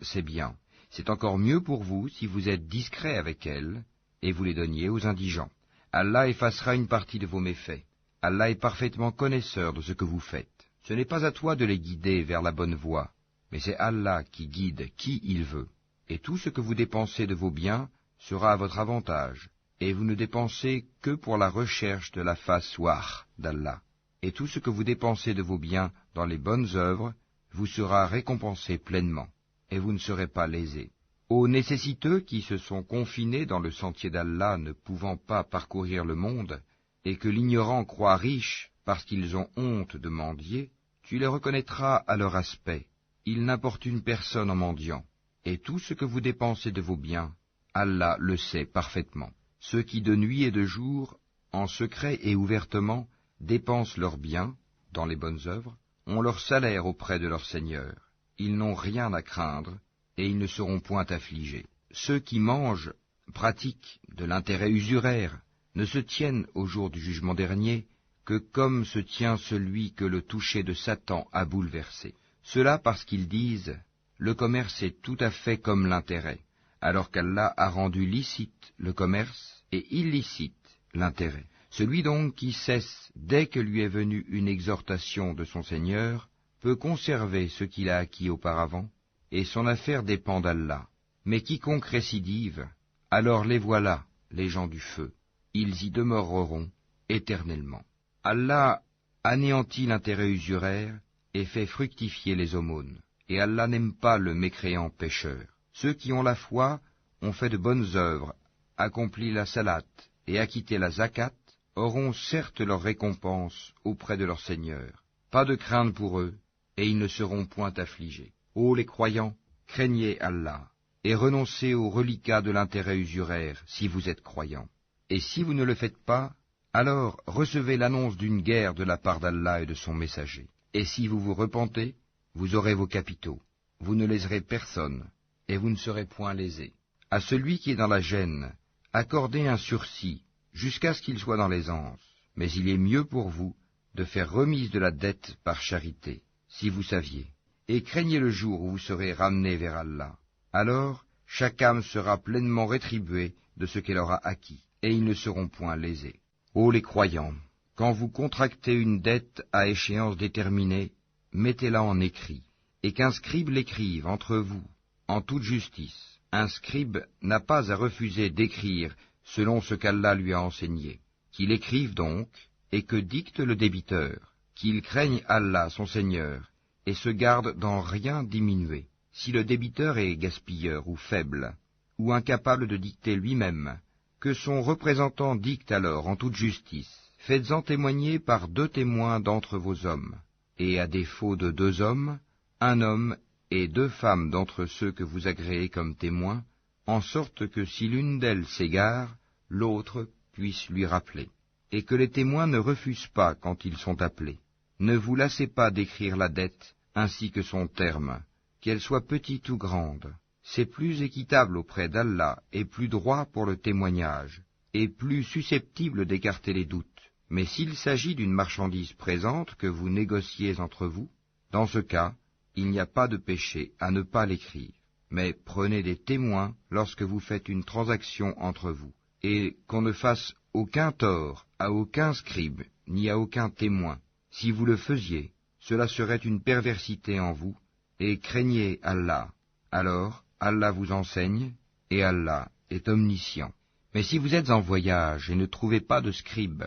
[SPEAKER 1] c'est bien. C'est encore mieux pour vous si vous êtes discret avec elles, et vous les donniez aux indigents. Allah effacera une partie de vos méfaits. Allah est parfaitement connaisseur de ce que vous faites. Ce n'est pas à toi de les guider vers la bonne voie, mais c'est Allah qui guide qui il veut. Et tout ce que vous dépensez de vos biens sera à votre avantage, et vous ne dépensez que pour la recherche de la face wah d'Allah. Et tout ce que vous dépensez de vos biens dans les bonnes œuvres vous sera récompensé pleinement, et vous ne serez pas lésés. Aux nécessiteux qui se sont confinés dans le sentier d'Allah, ne pouvant pas parcourir le monde, et que l'ignorant croit riche parce qu'ils ont honte de mendier, tu les reconnaîtras à leur aspect. Ils n'importunent personne en mendiant. Et tout ce que vous dépensez de vos biens, Allah le sait parfaitement. Ceux qui de nuit et de jour, en secret et ouvertement, dépensent leurs biens dans les bonnes œuvres, ont leur salaire auprès de leur Seigneur. Ils n'ont rien à craindre, et ils ne seront point affligés. Ceux qui mangent, pratiquent de l'intérêt usuraire, ne se tiennent au jour du jugement dernier que comme se tient celui que le toucher de Satan a bouleversé. Cela parce qu'ils disent « Le commerce est tout à fait comme l'intérêt », alors qu'Allah a rendu licite le commerce et illicite l'intérêt. Celui donc qui cesse dès que lui est venue une exhortation de son Seigneur peut conserver ce qu'il a acquis auparavant, et son affaire dépend d'Allah. Mais quiconque récidive, alors les voilà, les gens du feu. Ils y demeureront éternellement. Allah anéantit l'intérêt usuraire et fait fructifier les aumônes. Et Allah n'aime pas le mécréant pécheur. Ceux qui ont la foi ont fait de bonnes œuvres, accompli la salate et acquitté la zakat, auront certes leur récompense auprès de leur Seigneur. Pas de crainte pour eux, et ils ne seront point affligés. Ô les croyants, craignez Allah, et renoncez aux reliquats de l'intérêt usuraire, si vous êtes croyants. Et si vous ne le faites pas, alors recevez l'annonce d'une guerre de la part d'Allah et de son messager. Et si vous vous repentez, vous aurez vos capitaux. Vous ne léserez personne, et vous ne serez point lésés. À celui qui est dans la gêne, accordez un sursis, jusqu'à ce qu'il soit dans l'aisance. Mais il est mieux pour vous de faire remise de la dette par charité, si vous saviez. Et craignez le jour où vous serez ramenés vers Allah. Alors, chaque âme sera pleinement rétribuée de ce qu'elle aura acquis, et ils ne seront point lésés. Ô les croyants, quand vous contractez une dette à échéance déterminée, mettez-la en écrit, et qu'un scribe l'écrive entre vous, en toute justice. Un scribe n'a pas à refuser d'écrire selon ce qu'Allah lui a enseigné. Qu'il écrive donc, et que dicte le débiteur, qu'il craigne Allah son Seigneur, et se garde d'en rien diminuer. Si le débiteur est gaspilleur ou faible, ou incapable de dicter lui-même, que son représentant dicte alors en toute justice. Faites-en témoigner par 2 témoins d'entre vos hommes, et à défaut de 2 hommes, 1 homme et 2 femmes d'entre ceux que vous agréez comme témoins, en sorte que si l'une d'elles s'égare, l'autre puisse lui rappeler. et que les témoins ne refusent pas quand ils sont appelés. Ne vous lassez pas d'écrire la dette, ainsi que son terme, qu'elle soit petite ou grande. C'est plus équitable auprès d'Allah et plus droit pour le témoignage, et plus susceptible d'écarter les doutes. Mais s'il s'agit d'une marchandise présente que vous négociez entre vous, dans ce cas, il n'y a pas de péché à ne pas l'écrire. Mais prenez des témoins lorsque vous faites une transaction entre vous, et qu'on ne fasse aucun tort à aucun scribe, ni à aucun témoin. Si vous le faisiez, cela serait une perversité en vous, et craignez Allah. Alors, Allah vous enseigne, et Allah est omniscient. Mais si vous êtes en voyage et ne trouvez pas de scribe,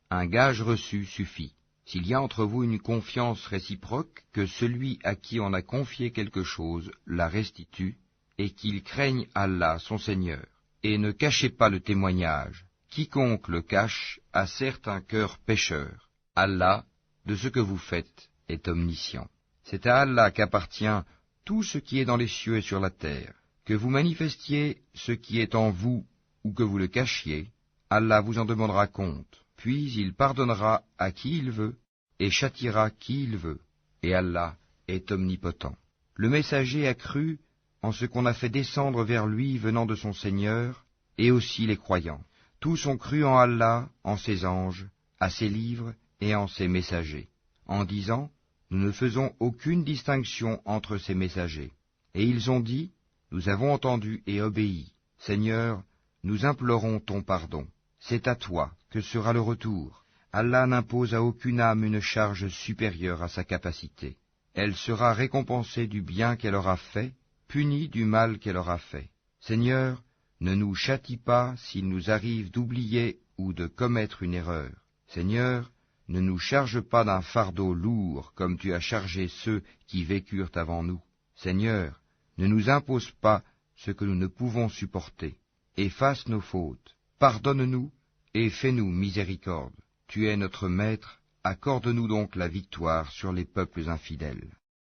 [SPEAKER 1] un gage reçu suffit. S'il y a entre vous une confiance réciproque, que celui à qui on a confié quelque chose la restitue, et qu'il craigne Allah son Seigneur. Et ne cachez pas le témoignage. Quiconque le cache a certes un cœur pécheur. Allah, de ce que vous faites, est omniscient. C'est à Allah qu'appartient tout ce qui est dans les cieux et sur la terre. Que vous manifestiez ce qui est en vous ou que vous le cachiez, Allah vous en demandera compte. Puis il pardonnera à qui il veut et châtiera qui il veut. Et Allah est omnipotent. Le messager a cru en ce qu'on a fait descendre vers lui venant de son Seigneur, et aussi les croyants. Tous ont cru en Allah, en ses anges, à ses livres et en ses messagers, en disant, nous ne faisons aucune distinction entre ces messagers. Et ils ont dit, nous avons entendu et obéi. Seigneur, nous implorons ton pardon. C'est à toi que sera le retour. Allah n'impose à aucune âme une charge supérieure à sa capacité. Elle sera récompensée du bien qu'elle aura fait, punie du mal qu'elle aura fait. Seigneur, ne nous châtie pas s'il nous arrive d'oublier ou de commettre une erreur. Seigneur, ne nous charge pas d'un fardeau lourd comme tu as chargé ceux qui vécurent avant nous. Seigneur, ne nous impose pas ce que nous ne pouvons supporter. Efface nos fautes, pardonne-nous et fais-nous miséricorde. Tu es notre Maître, accorde-nous donc la victoire sur les peuples infidèles.